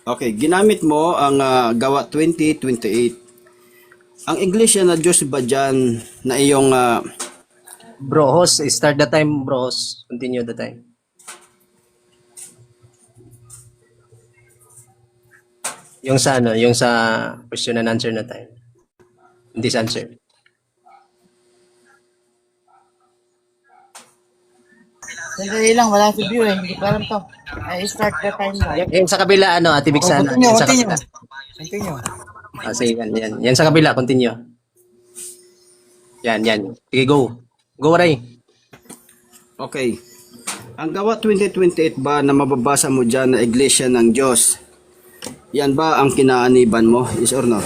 Okay, ginamit mo ang Gawa 20:28. Ang iglesia na Diyos ba dyan na iyong Bro, host, start the time, bro. Host. Continue the time. Yung sa question and answer na time. Hindi sa answer. Sandali lang, wala si view eh. Hindi ko alam to. I start the timer. Yan sa kabila, ano, Ate Bigsan. Continue, Yan sa continue. kabila. Continue. Sige, yan. Yan sa kabila, continue. Yan. Sige, go. Go, Ray. Okay. Ang gawa 2028 ba na mababasa mo dyan na Iglesia ng Diyos? Yan ba ang kinaaniban mo? Yes or no?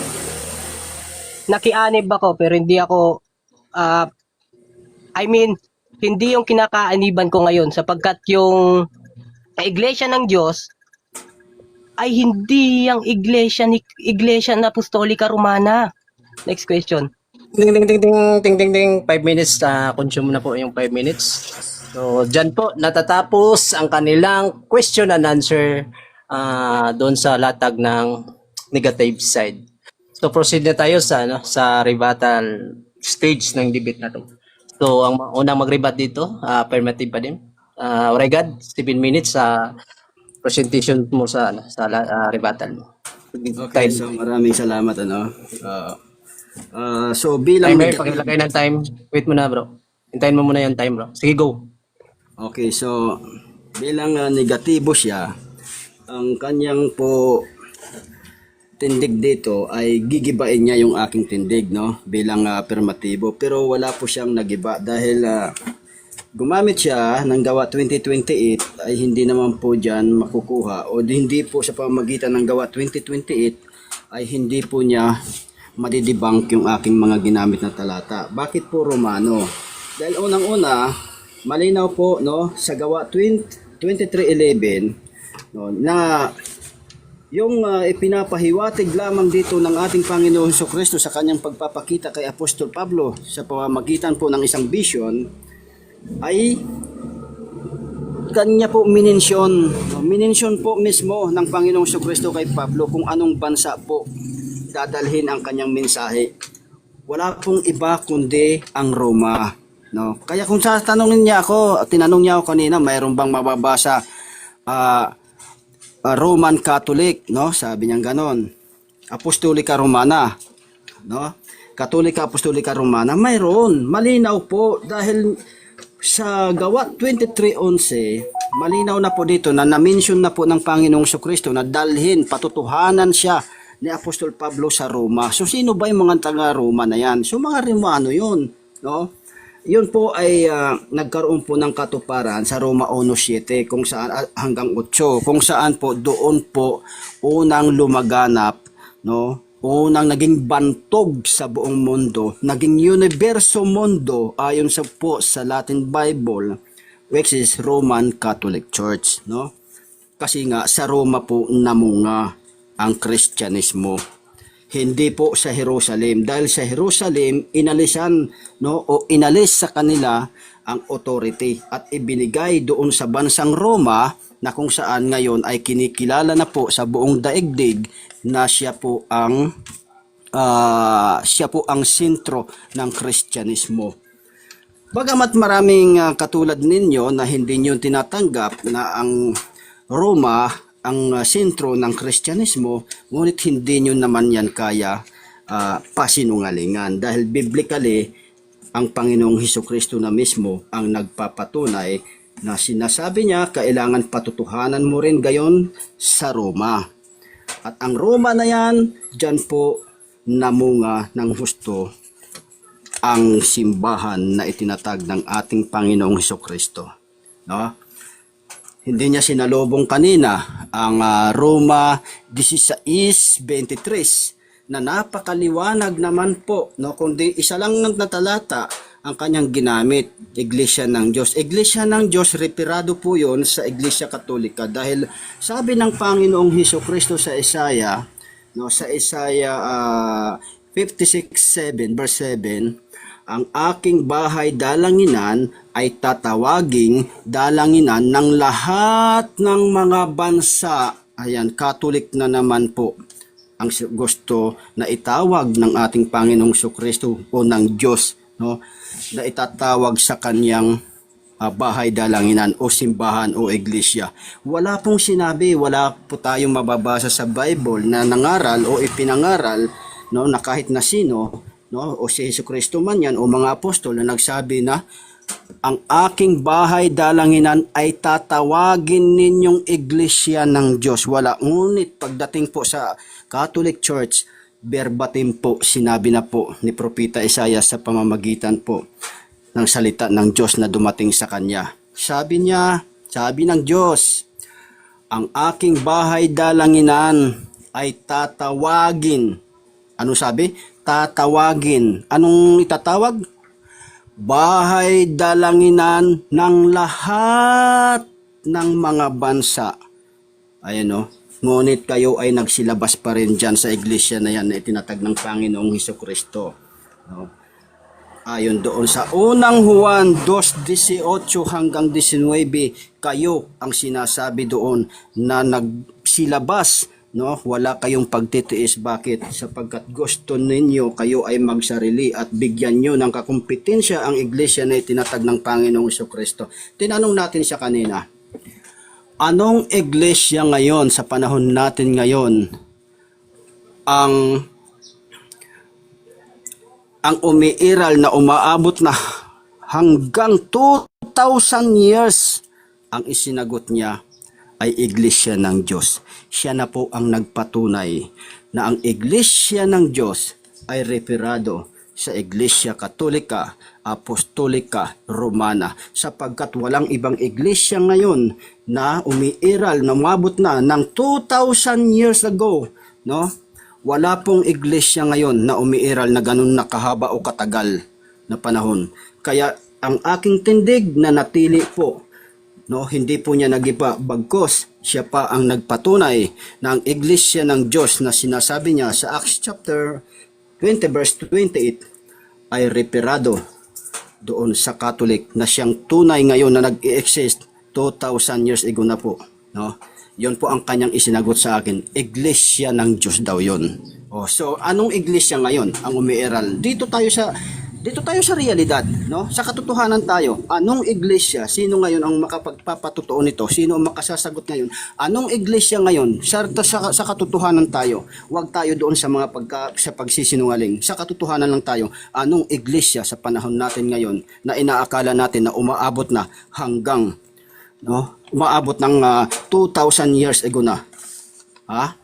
Nakianib ako pero hindi ako hindi yung kinakaaniban ko ngayon sapagkat yung Iglesia ng Diyos ay hindi yung Iglesia na Apostolika Romana. Next question. Ting. 5 minutes. Consume na po yung 5 minutes. So, dyan po natatapos ang kanilang question and answer doon sa latag ng negative side. So, proceed na tayo sa rebuttal stage ng debate na to. So, ang unang mag-rebut dito, affirmative pa din. Regard, 7 minutes sa presentation mo sa rebuttal mo. Okay, so maraming salamat so bilang Timer, pakilagay ng time. Wait mo na, bro. Hintayin mo muna yung time, bro. Sige, go. Okay, so bilang negatibo siya, ang kanyang po tindig dito ay gigibain niya yung aking tindig, no? Bilang affirmatibo, pero wala po siyang nagiba dahil gumamit siya ng gawa 2028 ay hindi naman po diyan makukuha o hindi po sa pamamagitan ng gawa 2028 ay hindi po niya madidebunk yung aking mga ginamit na talata. Bakit po Romano? Dahil unang-una, malinaw po no sa gawa 23:11 no na yung ipinapahiwatig lamang dito ng ating Panginoon Jesucristo sa kanyang pagpapakita kay Apostol Pablo sa pamamagitan po ng isang vision ay kanya po minensyon po mismo ng Panginoong Jesucristo kay Pablo kung anong bansa po dadalhin ang kanyang mensahe. Wala pong iba kundi ang Roma. No? Kaya kung tinanong niya ako kanina, mayroon bang mababasa Roman Catholic, no? Sabi niya ganon. Apostolika Romana, no? Katolika Apostolika Romana, mayroon. Malinaw po dahil sa gawa 23:11, malinaw na po dito na na-mention na po ng Panginoong Jesucristo na dalhin, patutuhanan siya ni Apostol Pablo sa Roma. So sino ba yung mga taga-Roma na yan? So mga Romano yun, no? Yun po ay nagkaroon po ng katuparan sa Roma 1:7 kung saan hanggang 8 kung saan po doon po unang lumaganap, no? Unang naging bantog sa buong mundo, naging universo mundo ayon sa Latin Bible, which is Roman Catholic Church, no? Kasi nga sa Roma po namunga ang Kristyanismo. Hindi po sa Jerusalem dahil sa Jerusalem inalisan inalis sa kanila ang authority at ibinigay doon sa bansang Roma na kung saan ngayon ay kinikilala na po sa buong daigdig na siya po ang sentro ng Kristyanismo. Bagamat maraming katulad ninyo na hindi niyo tinatanggap na ang Roma ang sentro ng Kristyanismo, ngunit hindi nyo naman yan kaya pasinungalingan dahil biblically ang Panginoong Hesukristo na mismo ang nagpapatunay na sinasabi niya kailangan patutuhanan mo rin gayon sa Roma. At ang Roma na yan, dyan po namunga ng husto ang simbahan na itinatag ng ating Panginoong Hesukristo. No? Hindi niya sinalubong kanina ang Roma 16:23 na napakaliwanag naman po, no? Kundi isa lang ng talata ang kanyang ginamit, Iglesia ng Diyos. Iglesia ng Diyos, referado po yon sa Iglesia Katolika dahil sabi ng Panginoong Hesukristo sa Isaiah, no, sa Isaiah 56:7 verse 7, ang aking bahay dalanginan ay tatawaging dalanginan ng lahat ng mga bansa. Ayan, Catholic na naman po ang gusto na itawag ng ating Panginoong Jesucristo o ng Diyos, no, na itatawag sa kanyang bahay dalanginan o simbahan o iglesia. Wala pong sinabi, wala po tayong mababasa sa Bible na nangaral o ipinangaral, no, na kahit na sino, no, o si Jesucristo man yan o mga apostol na nagsabi na ang aking bahay dalanginan ay tatawagin ninyong iglesia ng Diyos. Wala. Ngunit pagdating po sa Catholic Church, verbatim po, sinabi na po ni Propeta Isaiah sa pamamagitan po ng salita ng Diyos na dumating sa kanya. Sabi niya, sabi ng Diyos, ang aking bahay dalanginan ay tatawagin. Ano sabi? Tatawagin. Anong itatawag? Bahay dalanginan ng lahat ng mga bansa. Ayan o. Ngunit kayo ay nagsilabas pa rin dyan sa iglesia na yan na itinatag ng Panginoong Hesukristo. No? Ayon doon sa unang Juan 2:18 hanggang 19, kayo ang sinasabi doon na nagsilabas. No, wala kayong pagtitiis. Bakit? Sapagkat gusto ninyo kayo ay magsarili at bigyan nyo ng kakumpetensya ang iglesia na itinatag ng Panginoong Hesukristo. Tinanong natin siya kanina, anong iglesia ngayon sa panahon natin ngayon ang umiiral na umaabot na hanggang 2,000 years? Ang isinagot niya ay iglesia ng Diyos. Siya na po ang nagpatunay na ang iglesia ng Diyos ay referado sa Iglesia Katolika, Apostolika, Romana, sapagkat walang ibang iglesia ngayon na umiiral na umabot na ng 2,000 years ago, no? Wala pong iglesia ngayon na umiiral na ganun na kahaba o katagal na panahon. Kaya ang aking tindig na natili po, no, hindi po niya nagiba, bagkos siya pa ang nagpatunay na ang iglesia ng Diyos na sinasabi niya sa Acts chapter 20 verse 28 ay referado doon sa Catholic na siyang tunay ngayon na nag-i-exist 2,000 years ago na po, no? Yon po ang kanyang isinagot sa akin, iglesia ng Diyos daw yon. Oh, so anong iglesia ngayon ang umiiral? Dito tayo sa realidad, no? Sa katotohanan tayo. Anong iglesia? Sino ngayon ang makapagpapatotoo nito? Sino ang makasasagot ngayon? Anong iglesia ngayon? Sa katotohanan tayo. Huwag tayo doon sa mga sa pagsisinungaling. Sa katotohanan lang tayo. Anong iglesia sa panahon natin ngayon na inaakala natin na umaabot na hanggang, no? Umaabot ng 2,000 years ago na. Ha?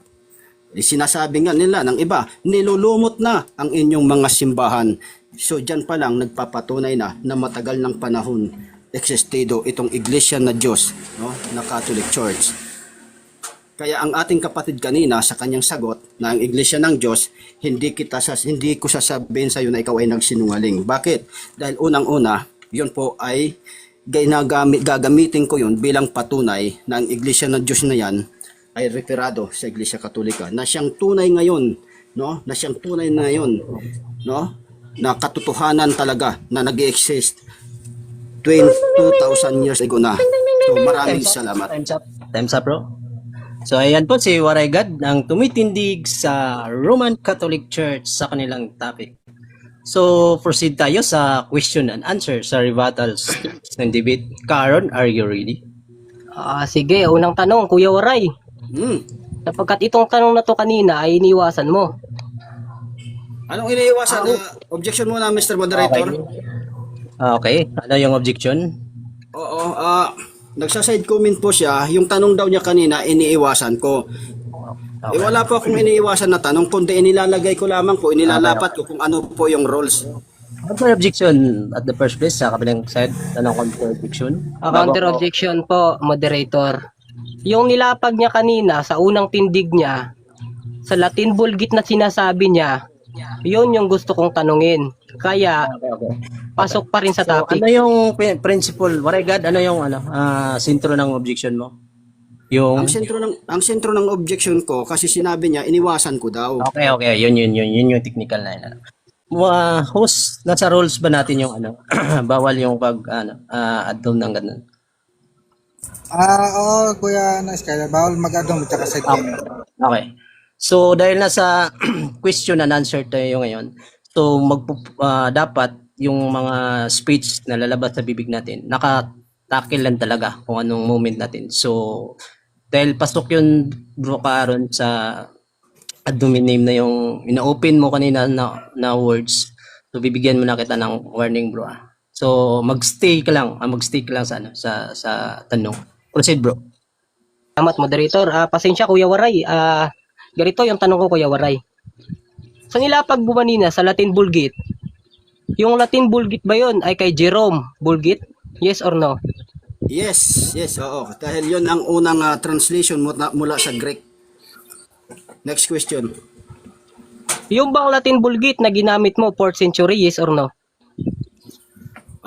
Sinasabi nga nila ng iba, nilulumot na ang inyong mga simbahan. So dyan pa lang nagpapatunay na matagal ng panahon existido itong iglesia na Diyos, no, na Catholic Church. Kaya ang ating kapatid kanina sa kanyang sagot na ang iglesia ng Diyos, hindi ko sasabihin sa iyo na ikaw ay nagsinungaling. Bakit? Dahil unang-una, yun po ay gagamitin ko yun bilang patunay na ang iglesia ng Diyos na yan ay referado sa Iglesia Katolika na siyang tunay ngayon, no? Na siyang tunay na ngayon, no? Na katotohanan talaga na nag-exist 2,000 years ago na. So maraming salamat. Time's up, bro. So ayan po si Waray God ang tumitindig sa Roman Catholic Church sa kanilang topic. So proceed tayo sa question and answer sa rebuttals ng debate. Karen, are you ready? Sige, unang tanong, Kuya Waray. Sapagkat itong tanong na to kanina ay iniwasan mo. Anong iniiwasan? Objection muna, Mr. Moderator. Okay. Ano yung objection? Oo, nagsaside comment po siya. Yung tanong daw niya kanina, iniiwasan ko. Okay. Wala po akong iniiwasan na tanong, kundi inilalagay ko lamang po, inilalapat ko kung ano po yung rules. Counter objection at the first place sa kabilang side. Anong counter objection? Counter objection po, moderator. Yung nilapag niya kanina sa unang tindig niya, sa Latin Vulgate na sinasabi niya, yun yung gusto kong tanungin. Kaya, pasok pa rin sa So, topic. ano yung principle? Waray God, ano yung sentro ng objection mo? Yung Ang sentro ng objection ko, kasi sinabi niya, iniwasan ko daw. Okay. Yun yung technical na yun. Host, nasa rules ba natin yung bawal yung add on ng ganun? Oo, Kuya Skylar, bawal mag-adong at saka side game. Okay. So, dahil nasa question and answer tayo ngayon, so dapat yung mga speech na lalabas sa bibig natin, nakatakil lang talaga kung anong moment natin. So, dahil pasok yun, bro, Karen, sa admin name na yung ina-open mo kanina na words, so bibigyan mo na kita ng warning, bro. So magstay ka lang sa ano sa tanong. Proceed bro. Salamat, moderator. Pasensya, Kuya Waray. Ganito yung tanong ko, Kuya Waray. Sa nilapag mo kanina sa Latin Vulgate, yung Latin Vulgate ba yun ay kay Jerome Vulgate? Yes or no? Yes, oo. Dahil yon ang unang translation mula sa Greek. Next question. Yung bang Latin Vulgate na ginamit mo 4th century, yes or no?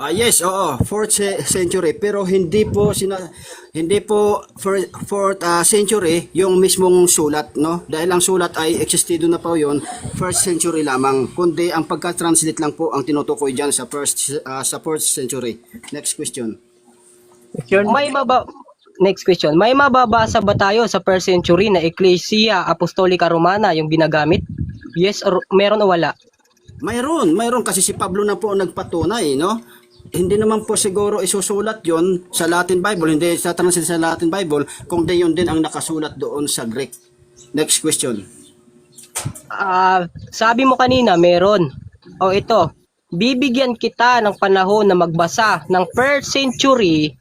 Yes, oo, 4th century, pero hindi po 4th century yung mismong sulat, no? Dahil ang sulat ay existido na po yon 1st century lamang, kundi ang pagka-translate lang po ang tinutukoy diyan sa 4th century. Next question. Next question. May mababasa ba tayo sa 1st century na Ecclesia Apostolica Romana yung ginagamit? Yes or meron o wala? Mayroon kasi si Pablo na po ang nagpatunay, no? Hindi naman po siguro isusulat yon sa Latin Bible, hindi sa translate sa Latin Bible, kung di yun din ang nakasulat doon sa Greek. Next question. Sabi mo kanina meron. O ito, bibigyan kita ng panahon na magbasa ng 1st century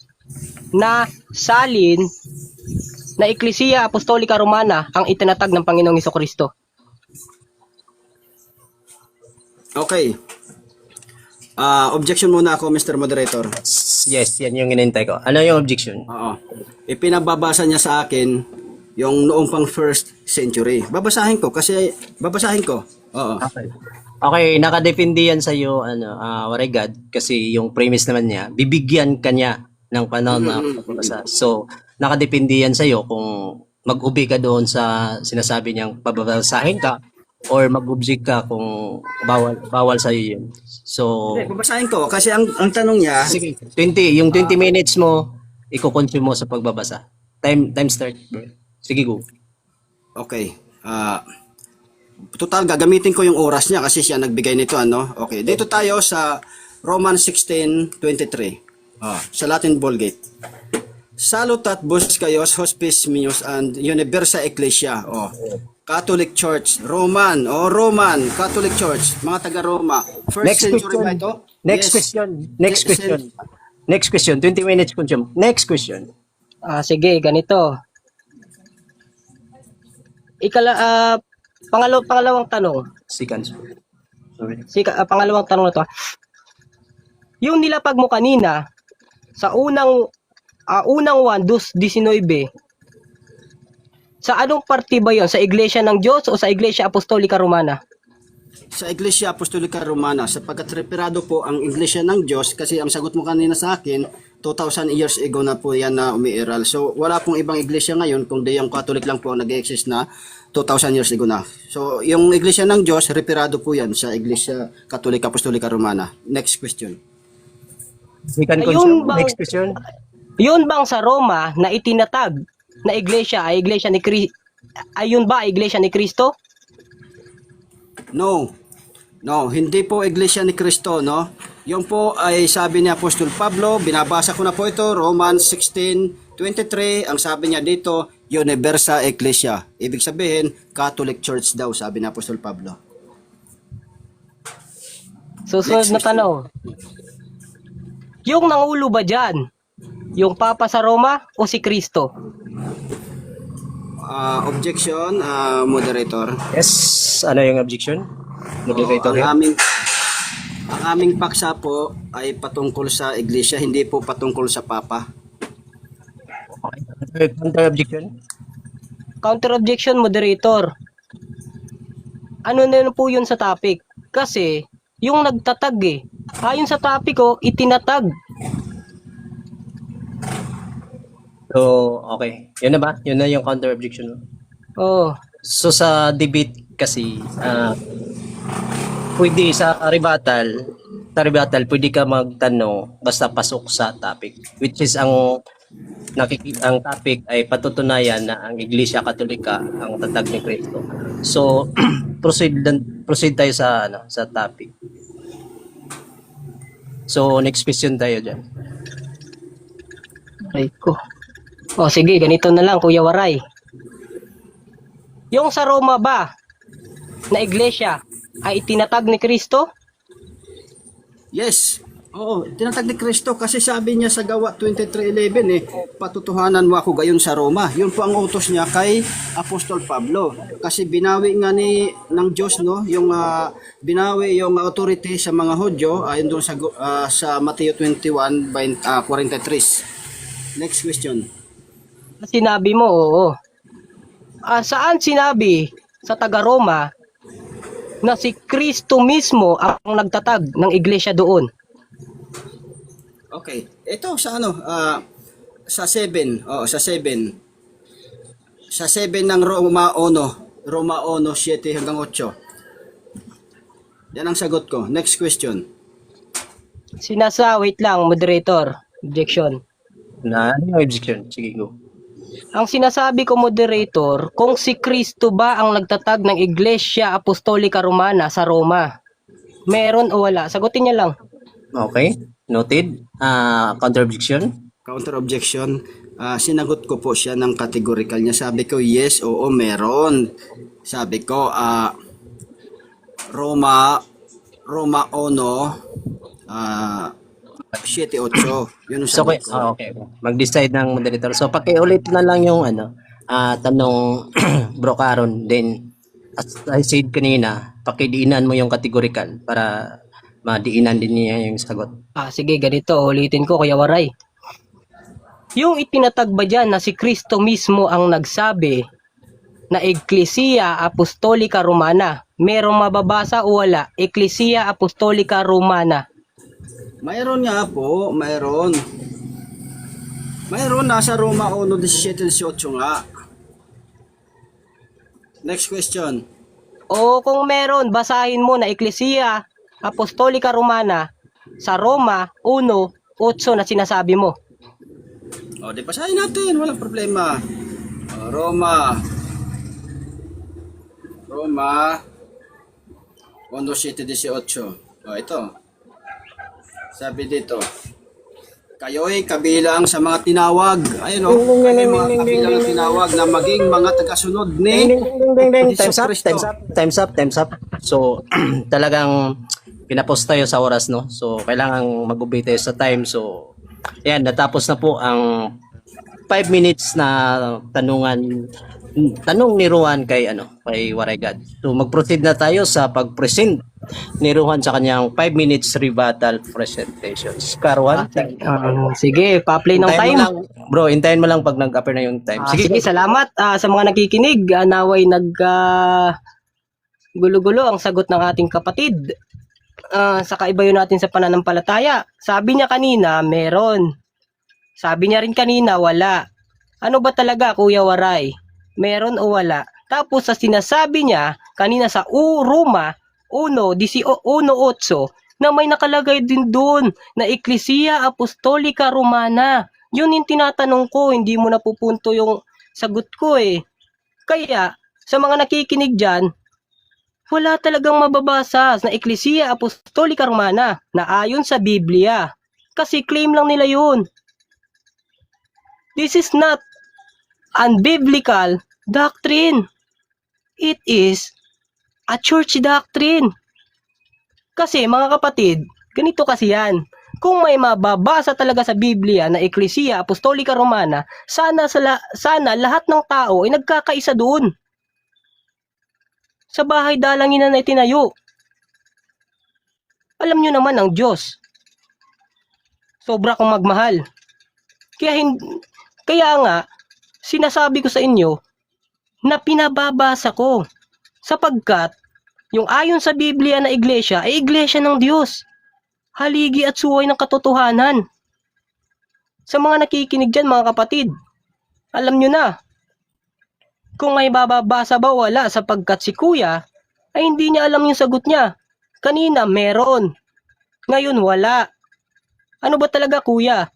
na salin na Ecclesia Apostolica Romana ang itinatag ng Panginoong Hesukristo. Okay. Objection muna ako, Mr. Moderator. Yes, yan yung inintay ko. Ano yung objection? Oo. Ipinababasa niya sa akin yung noong pang 1st century. Babasahin ko. Oo. Okay, nakadepende yan sa iyo Warigad, kasi yung premise naman niya, bibigyan kanya ng panahon na pagbabasa. So, nakadepende yan sa iyo kung mag-ubi ka doon sa sinasabi niyang pababasahin ka or mag-object ka kung bawal sa iyo yun. So, Babasahin ko kasi ang tanong niya, sige, 20 minutes mo i-consume mo sa pagbabasa. Time start, bro. Sige, go. okay. Total, gagamitin ko yung oras niya kasi siya nagbigay nito, ano? Okay, dito tayo sa Romans 16:23. Sa Latin Vulgate. Salutat vos kaios hospes meus and universa ecclesia. Catholic Church, Roman, Catholic Church, mga taga-Roma. First century ba ito? Next Yes. question. 20 minutes consume. Next question. Sige, ganito. Pangalawang tanong. Seconds. Sorry. Pangalawang tanong na to. Yung nilapag mo kanina sa unang 1:19, sa anong parte ba yon? Sa Iglesia ng Diyos o sa Iglesia Apostolica Romana? Sa Iglesia Apostolica Romana, sapagkat reperado po ang Iglesia ng Diyos, kasi ang sagot mo kanina sa akin, 2,000 years ago na po yan na umiiral. So wala pong ibang iglesia ngayon, kundi yung Catholic lang po ang nag-exist na 2,000 years ago na. So yung Iglesia ng Diyos, reperado po yan sa Iglesia Catholic Apostolica Romana. Next question. Next question. Yun bang sa Roma na itinatag na iglesia ay iglesia ni Cristo? Ayun ba iglesia ni Kristo? No, hindi po Iglesia ni Cristo, no? Yung po ay sabi ni Apostol Pablo, binabasa ko na po ito, Romans 16:23, ang sabi niya dito, Universa Ecclesia. Ibig sabihin, Catholic Church daw, sabi ni Apostol Pablo. Susunod na tanong. Yung nangulo ba dyan? Yung Papa sa Roma o si Kristo? Objection, moderator. Yes, ano yung objection? Moderator. Ang aming paksa po ay patungkol sa iglesia, hindi po patungkol sa Papa. Counter objection? Counter objection, moderator. Ano na po yun sa topic? Kasi, yung nagtatag ayon sa topic ko, itinatag. So, okay. Yun na ba? Yun na yung counter objection mo? Oh. So, sa debate kasi, pwede sa rebuttal, pwede ka magtanong basta pasok sa topic. Which is ang topic ay patutunayan na ang Iglesia Katolika ang tatag ni Kristo. So, proceed tayo sa topic. So, next question tayo dyan. Ay ko. Sige, ganito na lang, Kuya Waray. Yung sa Roma ba na iglesia ay itinatag ni Kristo? Yes, Oo, tinatag ni Kristo kasi sabi niya sa Gawa 23:11 patutuhanan mo ako gayon sa Roma. Yun po ang utos niya kay Apostol Pablo. Kasi binawi nga ng Diyos no, yung binawi yung authority sa mga Hudyo ayon doon sa Mateo 21:43. Next question. Sinabi mo, oo. Saan sinabi sa taga-Roma na si Kristo mismo ang nagtatag ng iglesia doon? Okay. Ito sa sa 7. Oh, sa 7. Sa 7 ng Roma 1, Roma 1:7 hanggang 8. Yan ang sagot ko. Next question. Wait lang, moderator. Objection. Na ano yung objection? Sige, go. Ang sinasabi ko, moderator, kung si Kristo ba ang nagtatag ng Iglesia Apostolika Romana sa Roma? Meron o wala? Sagutin niya lang. Okay, noted. Counter objection? Counter objection. Sinagot ko po siya ng categorical niya. Sabi ko, yes, oo, meron. Sabi ko, Roma 1:7-8. Yun ang So, sagot okay, ko. okay. Mag-decide ng moderator. So, pakiulit na lang yung tanong Bro Caron. Then, as I said kanina, pakidiinan mo yung categorical para madiinan din niya yung sagot. Sige, ganito. Ulitin ko, Kuya Waray. Yung itinatag ba dyan na si Kristo mismo ang nagsabi na Ecclesia Apostolica Romana? Merong mababasa o wala? Ecclesia Apostolica Romana. Mayroon nga po, mayroon. Mayroon, nasa Roma 1:17-18 nga. Next question. O kung meron, basahin mo na Ecclesia Apostolica Romana sa Roma 1:8 na sinasabi mo. O, di pasahin natin, walang problema. Roma 1:17-18. O, ito. Sabi dito, kayo'y kabilang sa mga tinawag. Ayun o, kayo'y mga kabilang tinawag na maging mga tagasunod ni Time's up, Jesucristo. time's up. So, talagang pinapos tayo sa oras, no? So, kailangan mag-obey tayo sa time. So, ayan, natapos na po ang 5 minutes na tanong ni Ruan kay Waray God. So, mag-proceed na tayo sa pag-present ni Ruan sa kanyang 5 minutes rebuttal presentations. Karuan, Sige, pa-play ng hintayin time. mo lang, bro, hintayin mo lang pag nag-appear na yung time. Sige, salamat sa mga nakikinig. Naway gulo-gulo ang sagot ng ating kapatid. Sa kaibayo natin sa pananampalataya. Sabi niya kanina, meron. Sabi niya rin kanina, wala. Ano ba talaga, Kuya Waray? Meron o wala? Tapos sa sinasabi niya kanina sa Roma 1:18 na may nakalagay din doon na Ecclesia Apostolica Romana. Yun yung tinatanong ko, hindi mo napupunto yung sagot ko eh. Kaya, sa mga nakikinig dyan, wala talagang mababasa na Ecclesia Apostolica Romana na ayon sa Biblia. Kasi claim lang nila yun. This is not unbiblical doctrine. It is a church doctrine. Kasi mga kapatid, ganito kasi yan. Kung may mababasa talaga sa Biblia na Ecclesia Apostolica Romana, sana lahat ng tao ay nagkakaisa doon. Sa bahay dalangin na itinayo. Alam nyo naman ang Diyos. Sobra kong magmahal. Kaya nga, sinasabi ko sa inyo na pinababasa ko. Sapagkat, yung ayon sa Biblia na iglesia ay iglesia ng Diyos. Haligi at suway ng katotohanan. Sa mga nakikinig dyan mga kapatid, alam nyo na, kung may bababasa ba wala sapagkat si Kuya ay hindi niya alam yung sagot niya. Kanina meron, ngayon wala. Ano ba talaga Kuya?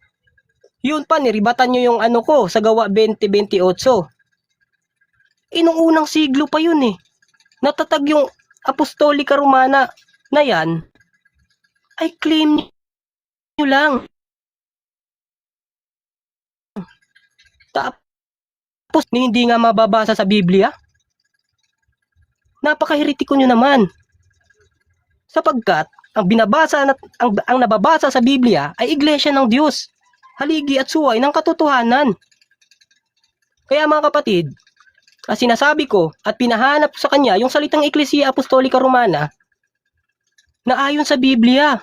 Yun pa, niribatan nyo yung ko sa Gawa 20:28. Nung unang siglo pa yun eh. Natatag yung Apostolica Romana na yan, ay claim nyo lang. Tapos hindi nga mababasa sa Biblia? Napakahiritiko nyo naman. Sapagkat, ang binabasa at ang nababasa sa Biblia ay iglesia ng Diyos, haligi at suway ng katotohanan. Kaya mga kapatid, sinasabi ko at pinahanap ko sa kanya yung salitang Ecclesia Apostolica Romana na ayon sa Biblia.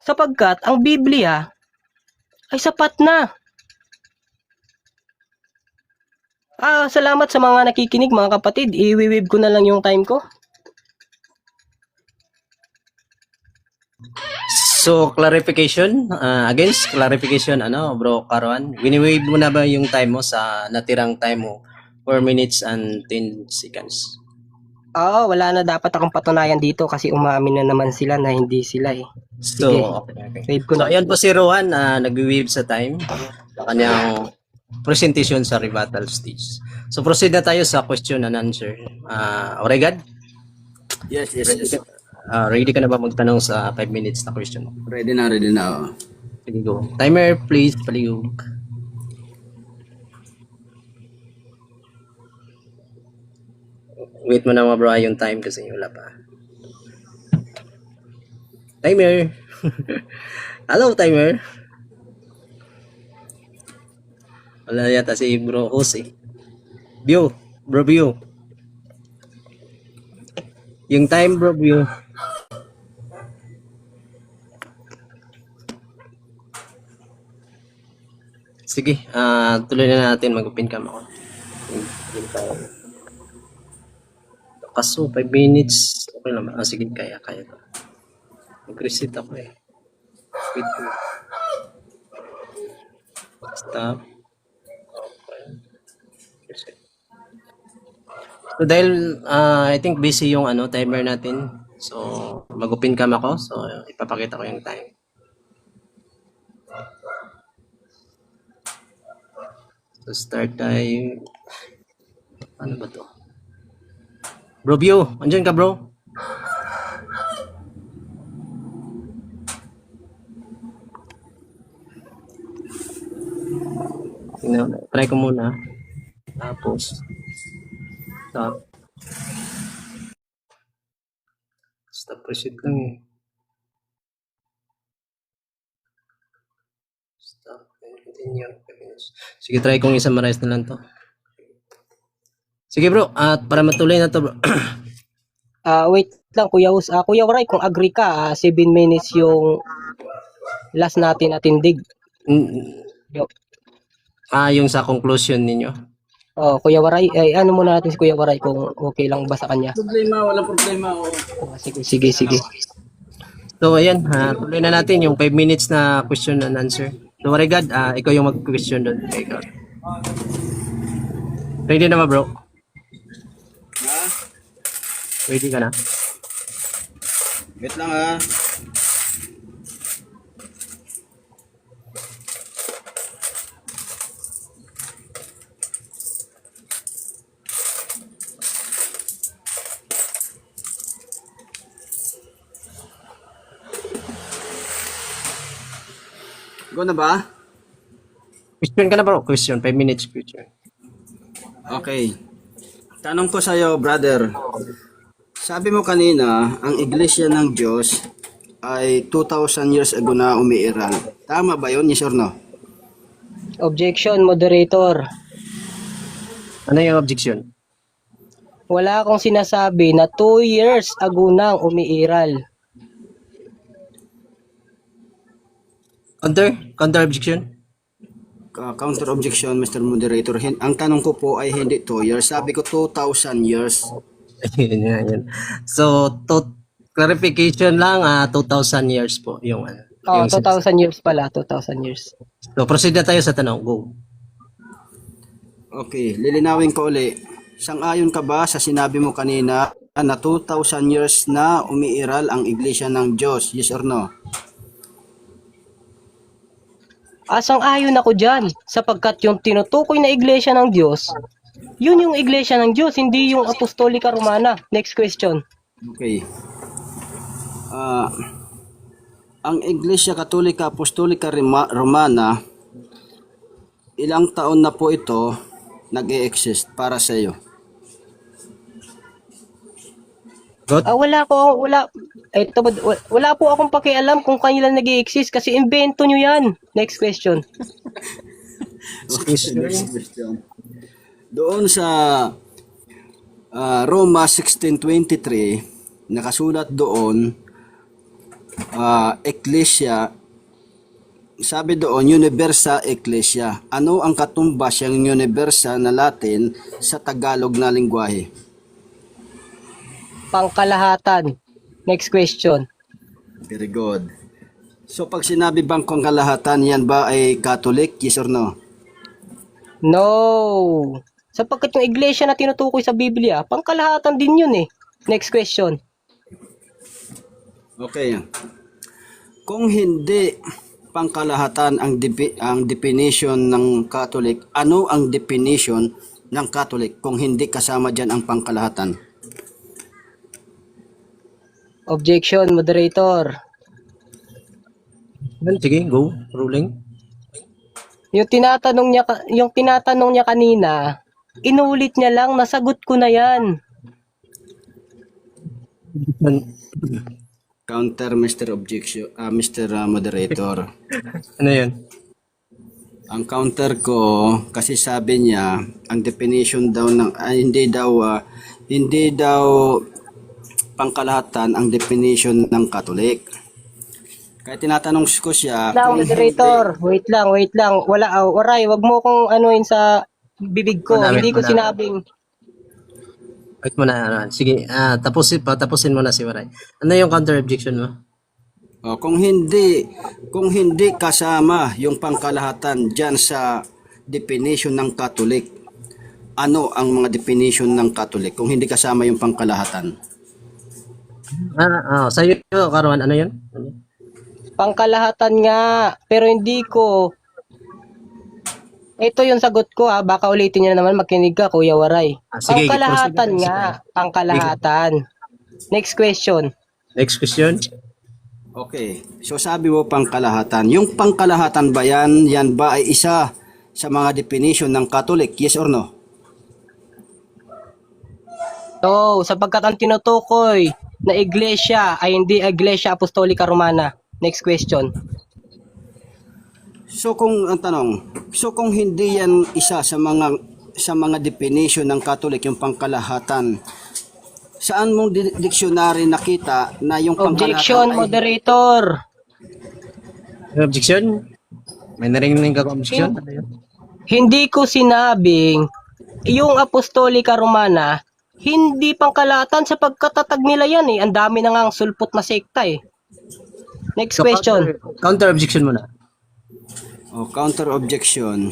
Sapagkat ang Biblia ay sapat na. Salamat sa mga nakikinig mga kapatid. I-weave ko na lang yung time ko. So, clarification, clarification, bro, Karuan, wini-wave mo na ba yung time mo sa natirang time mo? 4 minutes and 10 seconds. Wala na dapat akong patunayan dito kasi umamin na naman sila na hindi sila eh. So, Sige. okay. Wave ko So, na. ayan po si Rohan na nag-weave sa time sa kanyang presentation sa rebuttal stage. So, proceed na tayo sa question and answer. Oregad, Yes. ready ka na ba magtanong sa 5 minutes na question? Ready na. Oh. Sige, go. Timer, please, paligog. Wait mo na mga bro yung time kasi wala pa. Timer! Hello, timer! Wala yata si bro Jose. View, bro view. Yung time bro view. Sige, tuloy na natin, mag-open cam ako. Kaso 5 minutes, okay lang. Sige, kaya to. Mag-reset ako eh. Wait mo. Stop. Okay. Reset. So dahil I think busy yung timer natin. So mag-open cam ako. So ipapakita ko yung time. So start time. Ano ba to? Bro View, andyan ka bro? Try ko muna. Tapos stop. Stop reset lang eh. Stop and continue. Sige, try kong i-summarize na lang to. Sige bro, at para matuloy na to bro. Wait lang Kuya Hus. Kuya Waray, kung agree ka, 7 minutes yung last natin na tindig. Yo. Yung sa conclusion ninyo. Kuya Waray, ano muna natin si Kuya Waray kung okay lang ba sa kanya. Walang problema. Oh. Sige. So ayan, tuloy na natin yung 5 minutes na question and answer. So Oregad, ikaw yung mag-question doon. Okay, ikaw. Ready na ba bro? Ha? Ready ka na? Wait lang ha. Go na ba? Question ka na bro? Question, 5 minutes question. Okay. Tanong ko sa'yo, brother. Sabi mo kanina, ang iglesia ng Diyos ay 2,000 years ago na umiiral. Tama ba yun? Yes or no? Objection, moderator. Ano yung objection? Wala akong sinasabi na 2 years ago nang umiiral. Counter objection? Counter objection, Mr. Moderator. Ang tanong ko po ay hindi 2 years. Sabi ko 2,000 years. Yan. So, clarification lang, 2,000 years po yung yung 2,000 years pala, 2,000 years. So, proceed na tayo sa tanong. Go. Okay, lilinawin ko uli. Sang-ayon ka ba sa sinabi mo kanina na 2,000 years na umiiral ang iglesia ng Diyos? Yes or no? Sang-ayon ako dyan, sapagkat yung tinutukoy na iglesia ng Diyos, yun yung iglesia ng Diyos, hindi yung Apostolika Romana. Next question. Okay. Ang Iglesia Katolika Apostolika Romana, ilang taon na po ito nag-e-exist para sa iyo? Got? Wala po akong pakialam kung kanila nag-i-exist kasi invento nyo yan. Next question. Okay, next question. Doon sa Roma 16:23, nakasulat doon, Ecclesia, sabi doon, Universa Ecclesia. Ano ang katumbas yung Universa na Latin sa Tagalog na lingwahe? Pangkalahatan. Next question. Very good. So pag sinabi bang pangkalahatan, yan ba ay Catholic? Yes or no? No. Sapagkat yung iglesia na tinutukoy sa Biblia, pangkalahatan din yun eh. Next question. Okay. Kung hindi pangkalahatan ang definition ng Catholic, ano ang definition ng Catholic kung hindi kasama dyan ang pangkalahatan? Objection, moderator. Sige, go. Ruling. Yung tinatanong niya kanina, inulit niya lang, nasagot ko na yan. Counter, Mr. Objection, Mr. Moderator. Ano yun? Ang counter ko, kasi sabi niya, ang definition daw ng, hindi daw pangkalahatan ang definition ng Catholic. Kaya tinatanong ko siya, Lang, moderator, wait lang. Waray, wag mo kong anuin sa bibig ko. Wala, Hindi ko wala. sinabing. Wait mo na. Sige, tapusin mo na si Waray. Ano yung counter objection mo? kung hindi kasama yung pangkalahatan diyan sa definition ng Catholic, ano ang mga definition ng Catholic kung hindi kasama yung pangkalahatan? Sa'yo, Karuan, ano yun? Pangkalahatan nga, pero hindi ko. Ito yung sagot ko ha, baka ulitin niyo na naman, makinig ka Kuya Waray. Sige, Pangkalahatan proceed. nga, pangkalahatan. Next question. Next question. Okay. So sabi mo pangkalahatan. Yung pangkalahatan ba yan ba ay isa sa mga definition ng Catholic? Yes or no? So, sapagkat ang tinutukoy na iglesia ay hindi Iglesia Apostolica Romana. Next question. So kung ang tanong, kung hindi yan isa sa mga definition ng Catholic yung pangkalahatan, saan mong dictionary nakita na yung Objection, pangkalahatan ay moderator. Objection? May narinig ka objection? Ano yun? Hindi ko sinabing yung Apostolica Romana hindi pangkalahatan sapagkat tatag nila yan eh. Ang dami na ngang sulpot na sekta eh. Next question. Counter objection muna. counter objection.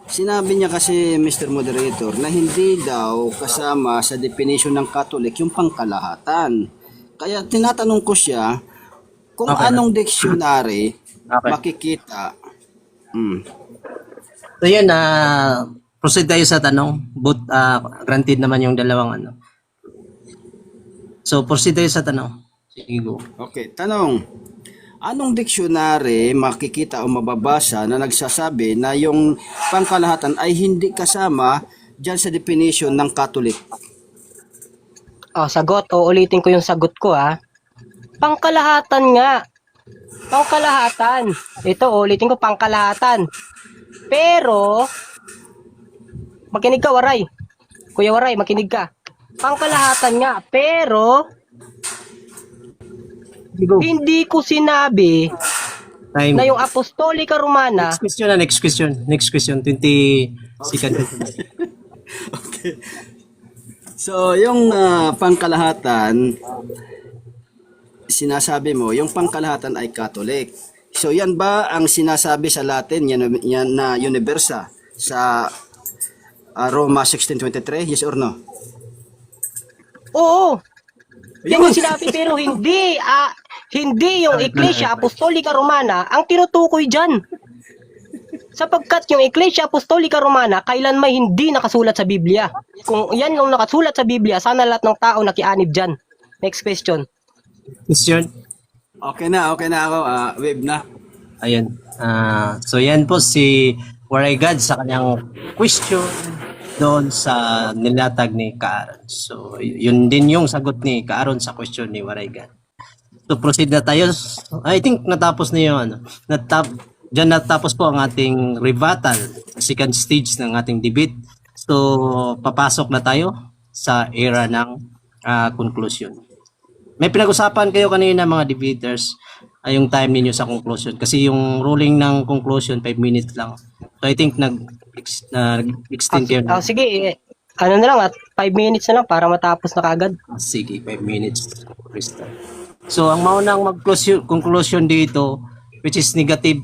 Sinabi niya kasi Mr. Moderator na hindi daw kasama sa definition ng Catholic yung pangkalahatan. Kaya tinatanong ko siya kung Okay. anong dictionary Okay. makikita. So yun, proceed tayo sa tanong. But granted naman yung dalawang ano. So proceed tayo sa tanong. Sige, go. Okay, tanong. Anong dictionary makikita o mababasa na nagsasabi na yung pangkalahatan ay hindi kasama dyan sa definition ng Catholic? Sagot. Ulitin ko yung sagot ko ha. Pangkalahatan nga. Pangkalahatan. Ito, ulitin ko, pangkalahatan. Pero, makinig ka, Waray. Kuya Waray, makinig ka. Pangkalahatan nga. Pero, hindi ko sinabi Time. na yung Apostolica Romana, Next question. 20 seconds. Okay. So, yung pangkalahatan, sinasabi mo, yung pangkalahatan ay Catholic. So, yan ba ang sinasabi sa Latin, yan na Universa sa Roma 16:23? Yes or no? oo. Yan yung sinabi pero hindi. Hindi yung Iglesia Apostolica Romana ang tinutukoy dyan. Sapagkat yung Iglesia Apostolica Romana kailanman hindi nakasulat sa Biblia. Kung yan yung nakasulat sa Biblia, sana lahat ng tao nakianib dyan. Next question. Question. Okay na ako. Wave na. Ayan. So yan po si Waray God sa kanyang question. doon sa nilatag ni Kaaron. So, yun din yung sagot ni Kaaron sa question ni Waraygan. So, proceed na tayo. I think natapos na yung Diyan natapos po ang ating rebuttal, second stage ng ating debate. So, papasok na tayo sa era ng conclusion. May pinag-usapan kayo kanina mga debaters, yung time ninyo sa conclusion. Kasi yung ruling ng conclusion, 5 minutes lang. So, I think nag-extend kayo. Sige, ano na lang at 5 minutes na lang para matapos na kagad. Sige, 5 minutes. So, ang maunang mag-conclusion dito, which is negative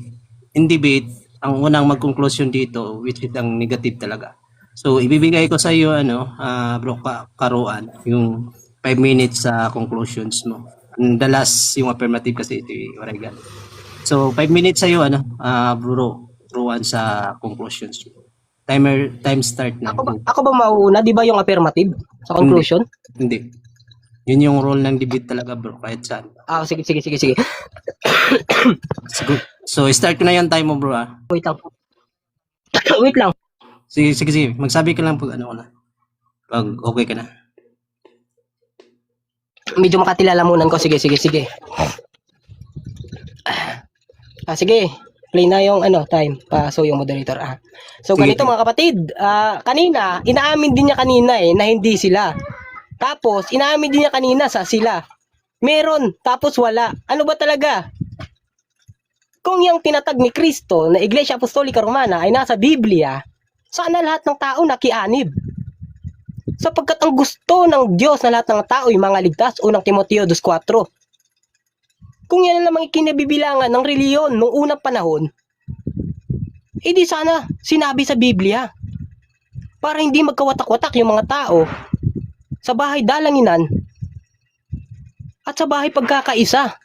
in debate, ang unang mag-conclusion dito, which is ang negative talaga. So, ibibigay ko sa iyo, bro, Karuan, yung 5 minutes sa conclusions mo. And the last, yung affirmative kasi ito, Waraygan. So, 5 minutes sa iyo, bro, Ruan, sa conclusions mo. Time start na. Ako ba mauuna? Di ba yung affirmative sa conclusion? Hindi. Yun yung role ng debate talaga, bro, kahit saan. Sige. So, start ko na yung time mo, bro, Wait lang. Wait lang. Sige. Magsabi ka lang pag pag okay ka na. Medyo makatilalamunan ko. Sige. Sige. Play na yung time. So yung moderator. So Sige. ganito mga kapatid. Kanina, inaamin din niya kanina na hindi sila. Tapos, inaamin din niya kanina sa sila. Meron, tapos wala. Ano ba talaga? Kung yung tinatag ni Kristo na Iglesia Apostolika Romana ay nasa Biblia, sana lahat ng tao nakianib. Sapagkat ang gusto ng Diyos na lahat ng tao ay mga ligtas, unang Timoteo 2:4. Kung yan lamang ikinabibilangan ng reliyon noong unang panahon, edi sana sinabi sa Biblia para hindi magkawatak-watak yung mga tao sa bahay dalanginan at sa bahay pagkakaisa.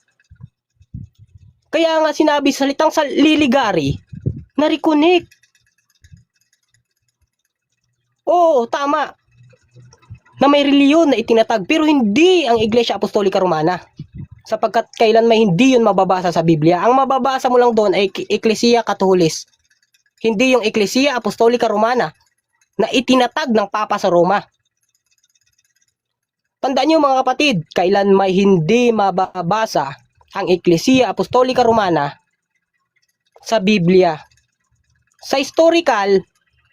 Kaya nga sinabi sa salitang liligari na reconnect. Oo, tama. Na may reliyon na itinatag pero hindi ang Iglesia Apostolika Romana. Sapagkat kailan may hindi yun mababasa sa Biblia. Ang mababasa mo lang doon ay Ecclesia Catholis. Hindi yung Ecclesia Apostolika Romana na itinatag ng Papa sa Roma. Tandaan niyo mga kapatid, kailan may hindi mababasa ang Ecclesia Apostolika Romana sa Biblia. Sa historical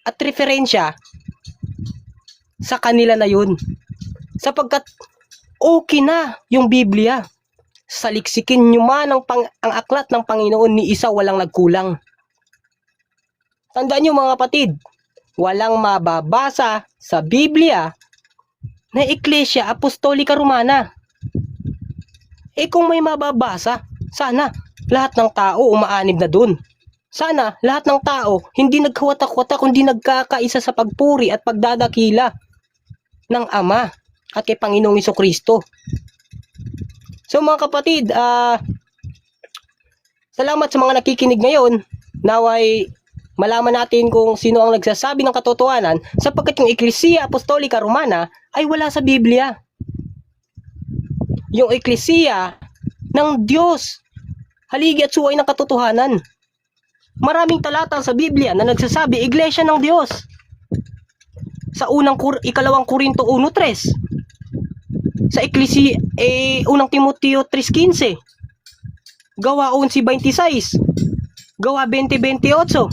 at referensya sa kanila na yun. Sapagkat okay na yung Biblia. Saliksikin nyo man ang aklat ng Panginoon ni isa walang nagkulang. Tandaan nyo mga kapatid, walang mababasa sa Biblia na Iglesia Apostolika Romana. Kung may mababasa, sana lahat ng tao umaanib na dun. Sana lahat ng tao hindi nagkawatak-watak kundi nagkakaisa sa pagpuri at pagdadakila ng Ama at kay Panginoong Jesucristo. So mga kapatid, salamat sa mga nakikinig ngayon. Naway malaman natin kung sino ang nagsasabi ng katotohanan sapagkat yung Ecclesia Apostolika Romana ay wala sa Biblia. Yung Ecclesia ng Diyos, haligi at suway ng katotohanan. Maraming talata sa Biblia na nagsasabi Iglesia ng Diyos. Sa ikalawang Korinto 1:3. Sa Ecclesia unang Timoteo 3:15. Gawa 11:26. Gawa 20:28.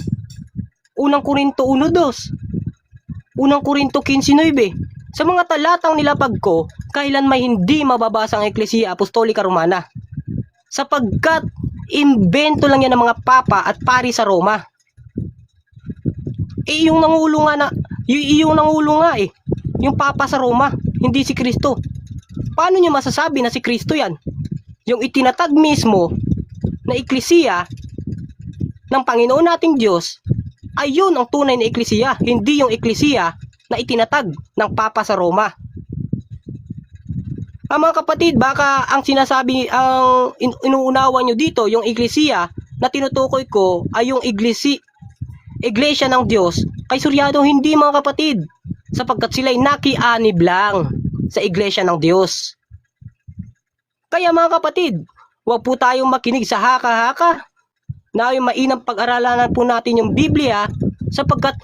Unang Korinto 1:2. Unang Korinto 15:9. Sa mga talatang nilapag ko, kailan may hindi mababasa ang Ecclesia Apostolika Romana. Sapagkat imbento lang yan ng mga papa at pari sa Roma. Yung nangulo nga yung papa sa Roma, hindi si Kristo. Paano niyo masasabi na si Kristo yan? Yung itinatag mismo na Ecclesia ng Panginoon nating Diyos, ay yun ang tunay na Ecclesia, hindi yung Ecclesia na itinatag ng Papa sa Roma. Mga kapatid, baka ang sinasabi, ang inuunawa nyo dito, yung Ecclesia na tinutukoy ko ay yung Iglesia ng Diyos, kay suryado hindi mga kapatid, sapagkat sila'y nakianib lang sa Iglesia ng Diyos. Kaya mga kapatid, huwag po tayong makinig sa haka-haka, na yung mainam pag-aralan po natin yung Biblia Sapagkat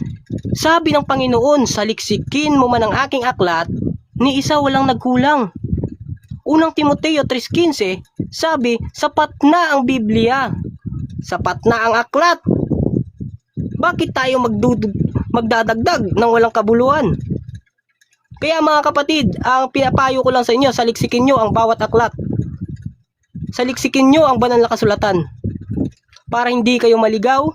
sabi ng Panginoon, saliksikin mo man ang aking aklat, ni isa walang nagkulang. Unang Timoteo 3:15, sabi, sapat na ang Biblia. Sapat na ang aklat. Bakit tayo magdadagdag ng walang kabuluhan? Kaya mga kapatid, ang pinapayo ko lang sa inyo, saliksikin nyo ang bawat aklat. Saliksikin nyo ang banal na kasulatan para hindi kayo maligaw.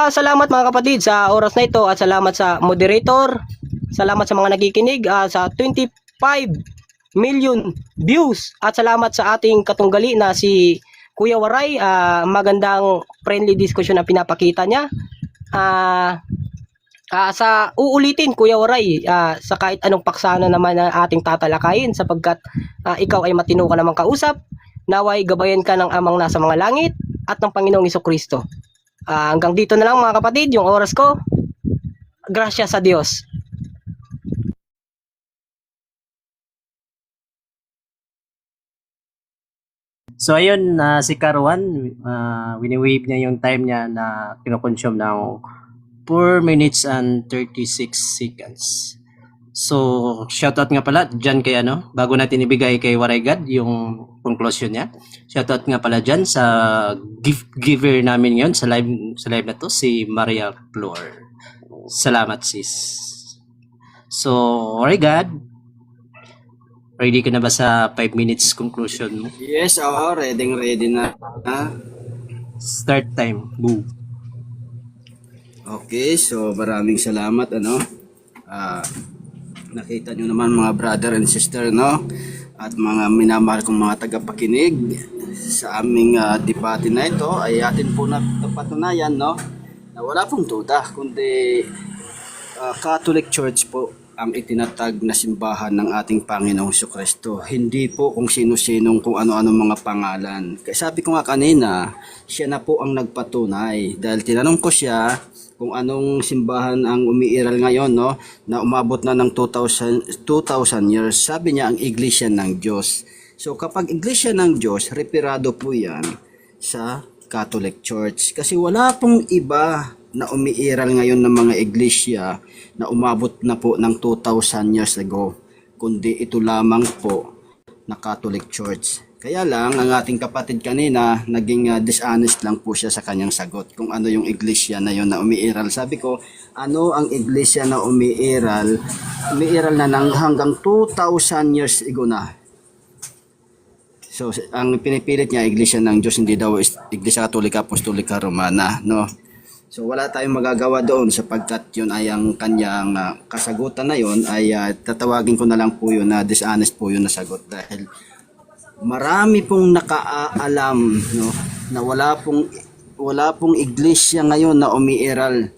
Salamat mga kapatid sa oras na ito at salamat sa moderator. Salamat sa mga nakikinig sa 25 million views at salamat sa ating katunggali na si Kuya Waray. Magandang friendly discussion ang pinapakita niya. Sa uulitin Kuya Waray, sa kahit anong paksana naman na ating tatalakayin sapagkat ikaw ay matino ka namang kausap. Naway gabayan ka ng amang nasa mga langit at ng Panginoong Hesukristo. Hanggang dito na lang mga kapatid, yung oras ko. Gracias sa Diyos. So ayun, si Karuan, wini-wave niya yung time niya na kinoconsume ng 4 minutes and 36 seconds. So, shoutout nga pala dyan kay bago natin ibigay kay Warigad yung conclusion niya. Shoutout nga pala dyan sa gift giver namin yon sa live na to, si Maria Flor. Salamat sis. So, Warigad, ready ka na ba sa 5 minutes conclusion mo? Yes, ready na. Start time. Go. Okay, so maraming salamat nakita nyo naman mga brother and sister at mga minamahal kong mga tagapakinig sa aming debate na ito ay atin po napatunayan na wala pong duda kundi Catholic Church po ang itinatag na simbahan ng ating Panginoong Jesucristo. Hindi po kung sino-sinong kung ano-ano mga pangalan. Kaya sabi ko nga kanina, siya na po ang nagpatunay dahil tinanong ko siya kung anong simbahan ang umiiral ngayon na umabot na ng 2000 years. Sabi niya ang Iglesia ng Diyos. So kapag Iglesia ng Diyos, reperado po yan sa Catholic Church. Kasi wala pong iba na umiiral ngayon ng mga iglesia na umabot na po ng 2000 years ago. Kundi ito lamang po na Catholic Church. Kaya lang, ang ating kapatid kanina, naging dishonest lang po siya sa kanyang sagot kung ano yung iglesia na yun na umiiral. Sabi ko, ano ang iglesia na umiiral? Umiiral na hanggang 2,000 years ago na. So, ang pinipilit niya, iglesia ng Diyos, hindi daw iglesia Katolika, Apostolika, Romana. No? So, wala tayong magagawa doon sapagkat yun ay ang kanyang kasagutan na yun ay tatawagin ko na lang po yun na dishonest po yun na sagot dahil marami pong nakaalam na wala pong iglesia ngayon na umiiral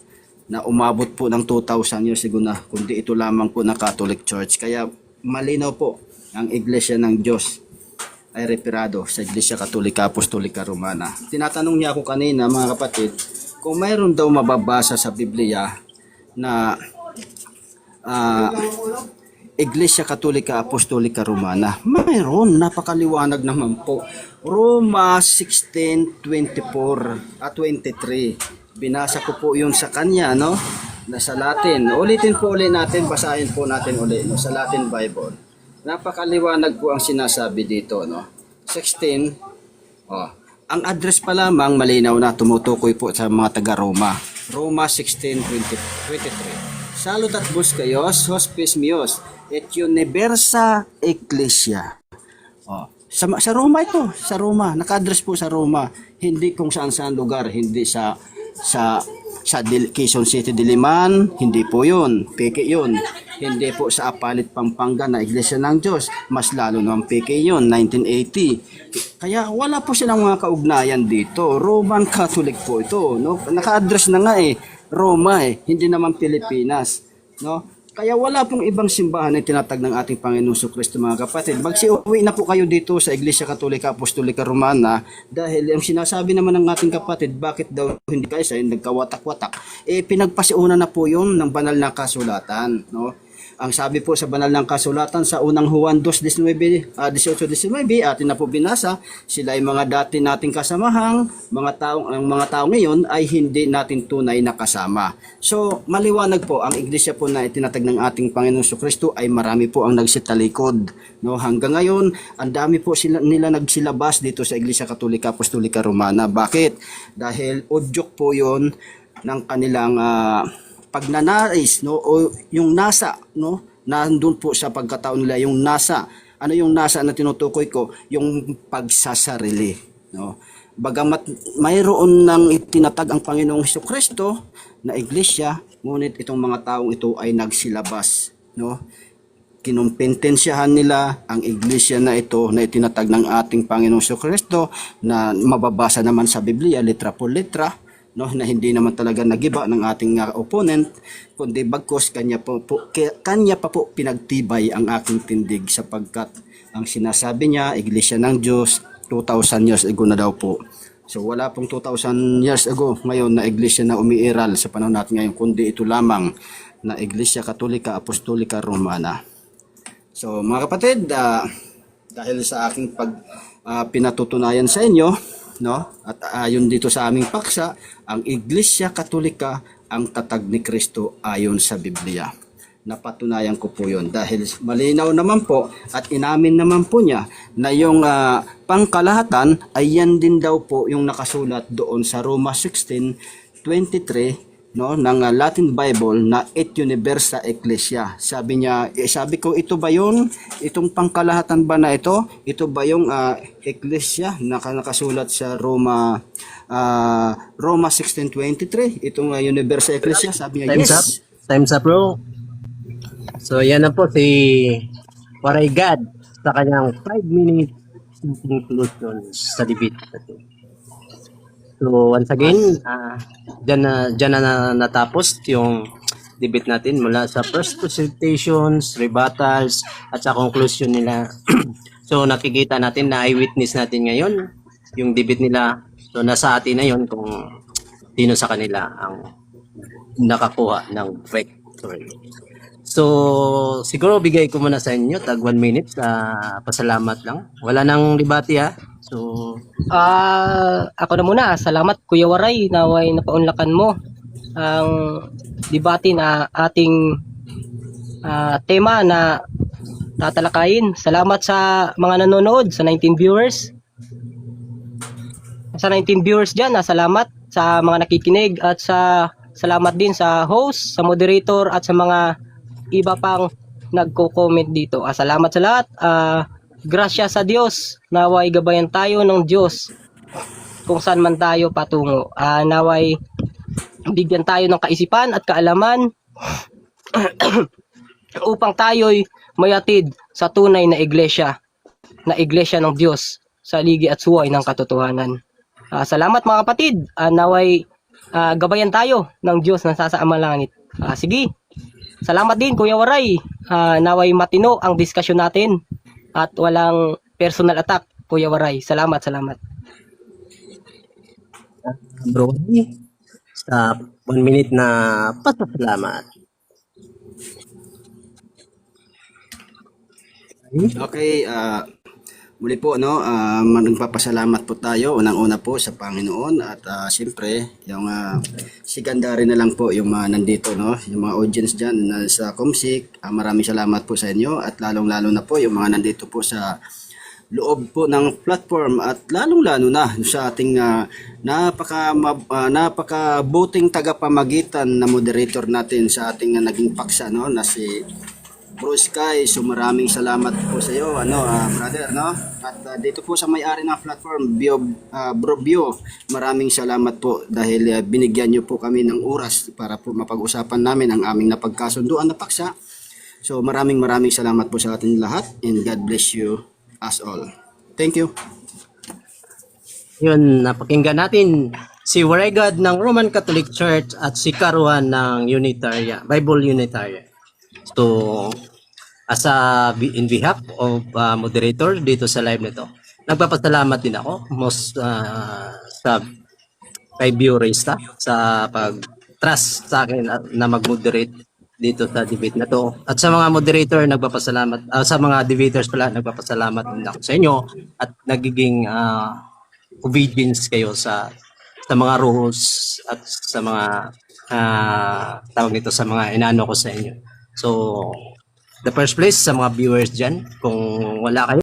na umabot po ng 2,000 years ago na kundi ito lamang po na Catholic Church. Kaya malinaw po ang iglesia ng Diyos ay reperado sa Iglesia Katolika Apostolika Romana. Tinatanong niya ako kanina mga kapatid kung mayroon daw mababasa sa Biblia na Iglesia Katolika Apostolika Romana. Mayroon, napakaliwanag naman po. Roma 16:24 at 23. Binasa ko po yun sa kanya, Nasa Latin. Ulitin po ulit natin, basahin po natin ulit, sa Latin Bible. Napakaliwanag po ang sinasabi dito, 16. Ang address pa lamang malinaw na tumutukoy po sa mga taga-Roma. Roma 16:23. Salutat kayos, hospes mios, et universa ecclesia. Sa Roma ito, sa Roma, naka-address po sa Roma, hindi kung saan-saan lugar, hindi sa Quezon City, Diliman, hindi po yun, peke yun. Hindi po sa Apalit, Pampanga na Iglesia ng Diyos, mas lalo naman peke yun, 1980. Kaya wala po silang mga kaugnayan dito. Roman Catholic po ito, naka-address na nga Roma hindi naman Pilipinas, Kaya wala pong ibang simbahan na tinatag ng ating Panginoong Jesucristo mga kapatid. Magsiuwi na po kayo dito sa Iglesia Katolika Apostolika Romana dahil ang sinasabi naman ng ating kapatid, bakit daw hindi kayo nagkawatak-watak? Pinagpasiuna na po yun ng banal na kasulatan, Ang sabi po sa banal ng kasulatan sa unang Juan 2:19, 18-19, atin na po binasa, sila ay mga dati nating kasamahang, ang mga tao ngayon ay hindi natin tunay na kasama. So, maliwanag po, ang iglesia po na itinatag ng ating Panginoong Kristo ay marami po ang nagsitalikod. No, hanggang ngayon, ang dami po nila nagsilabas dito sa Iglesia Katolika Apostolika Romana. Bakit? Dahil udyok po 'yon ng kanilang pagnanais, no, o yung nasa, no, nandun po sa pagkatao nila yung nasa. Ano yung nasa na tinutukoy ko? Yung pagsasarili, no. Bagamat mayroon nang itinatag ang Panginoong Kristo na iglesia, ngunit itong mga taong ito ay nagsilabas, no. Kinumpintensyahan nila ang iglesia na ito na itinatag ng ating Panginoong Kristo na mababasa naman sa Biblia, litra por litra, no, na hindi naman talaga nagiba ng ating opponent, kundi bagkos kanya pa po pinagtibay ang aking tindig, sapagkat ang sinasabi niya, iglesia ng Diyos 2,000 years ago na daw po. So wala pong 2,000 years ago ngayon na iglesia na umiiral sa panahon natin ngayon, kundi ito lamang na Iglesia Katolika Apostolika Romana. So mga kapatid, dahil sa aking pinatutunayan sa inyo, no, at ayon dito sa aming paksa, ang Iglesia Katolika ang tatag ni Kristo ayon sa Biblia. Napatunayan ko po yun dahil malinaw naman po at inamin naman po niya na yung pangkalahatan ay yan din daw po yung nakasulat doon sa Roma 16:23, no, ng Latin Bible na et universa ecclesia. Sabi niya, sabi ko, ito ba yun? Itong pangkalahatan ba na ito? Ito ba yung ecclesia na nakasulat sa Roma 16:23? Itong universa ecclesia? Sabi niya, Time's up. yes. Time's up, bro. So, yan na po si Waray God sa kanyang 5 minutes conclusion sa debate natin. So, once again, dyan na natapos yung debate natin mula sa first presentations, rebuttals, at sa conclusion nila. So, nakikita natin na eyewitness natin ngayon yung debate nila. So, nasa atin na yun kung sino sa kanila ang nakakuha ng victory. So, siguro bigay ko muna sa inyo, tag 1 minute, pasalamat lang. Wala nang debate ha. So, Ako na muna. Salamat Kuya Waray, naway napaunlakan mo ang debate na ating tema na tatalakayin. Salamat sa mga nanonood, sa 19 viewers. Sa 19 viewers dyan, salamat sa mga nakikinig at salamat din sa host, sa moderator at sa mga iba pang nagko-comment dito. Salamat sa lahat. Grasya sa Diyos. Naway gabayan tayo ng Diyos kung saan man tayo patungo. Naway bigyan tayo ng kaisipan at kaalaman upang tayo'y mayatid sa tunay na iglesia ng Diyos sa ligi at suway ng katotohanan. Salamat mga kapatid. Naway gabayan tayo ng Diyos na nasa amalangit. Sige. Salamat din Kuya Waray. Naway matino ang diskusyon natin at walang personal attack, Kuya Waray. Salamat. bro, sa 1 minute na pasasalamat. Okay, muli po, no, nagpapasalamat po tayo unang-una po sa Panginoon at siyempre yung secondary na lang po yung mga nandito, no, yung mga audience diyan na sa Comsec. Maraming salamat po sa inyo at lalong-lalo na po yung mga nandito po sa loob po ng platform at lalong-lalo na sa ating napakabuting tagapamagitan na moderator natin sa ating naging paksa, no, na si Bro Sky. So maraming salamat po sa iyo, brother, no? At dito po sa may-ari ng platform, Bro Bio, maraming salamat po dahil binigyan niyo po kami ng oras para po mapag-usapan namin ang aming napagkasunduan na paksa. So maraming salamat po sa ating lahat and God bless you as all. Thank you. Yun, napakinggan natin si Waregad ng Roman Catholic Church at si Karuan ng Bible Unitarian. So, in behalf of moderator dito sa live nito, nagpapasalamat din ako sa kay Biorista sa pag-trust sa akin na mag-moderate dito sa debate na to. At sa mga moderator, nagpapasalamat, sa mga debaters pala, nagpapasalamat din ako sa inyo at nagiging obedience kayo sa mga rules at sa mga tawag nito sa mga inaano ko sa inyo. So, the first place sa mga viewers dyan, kung wala kayo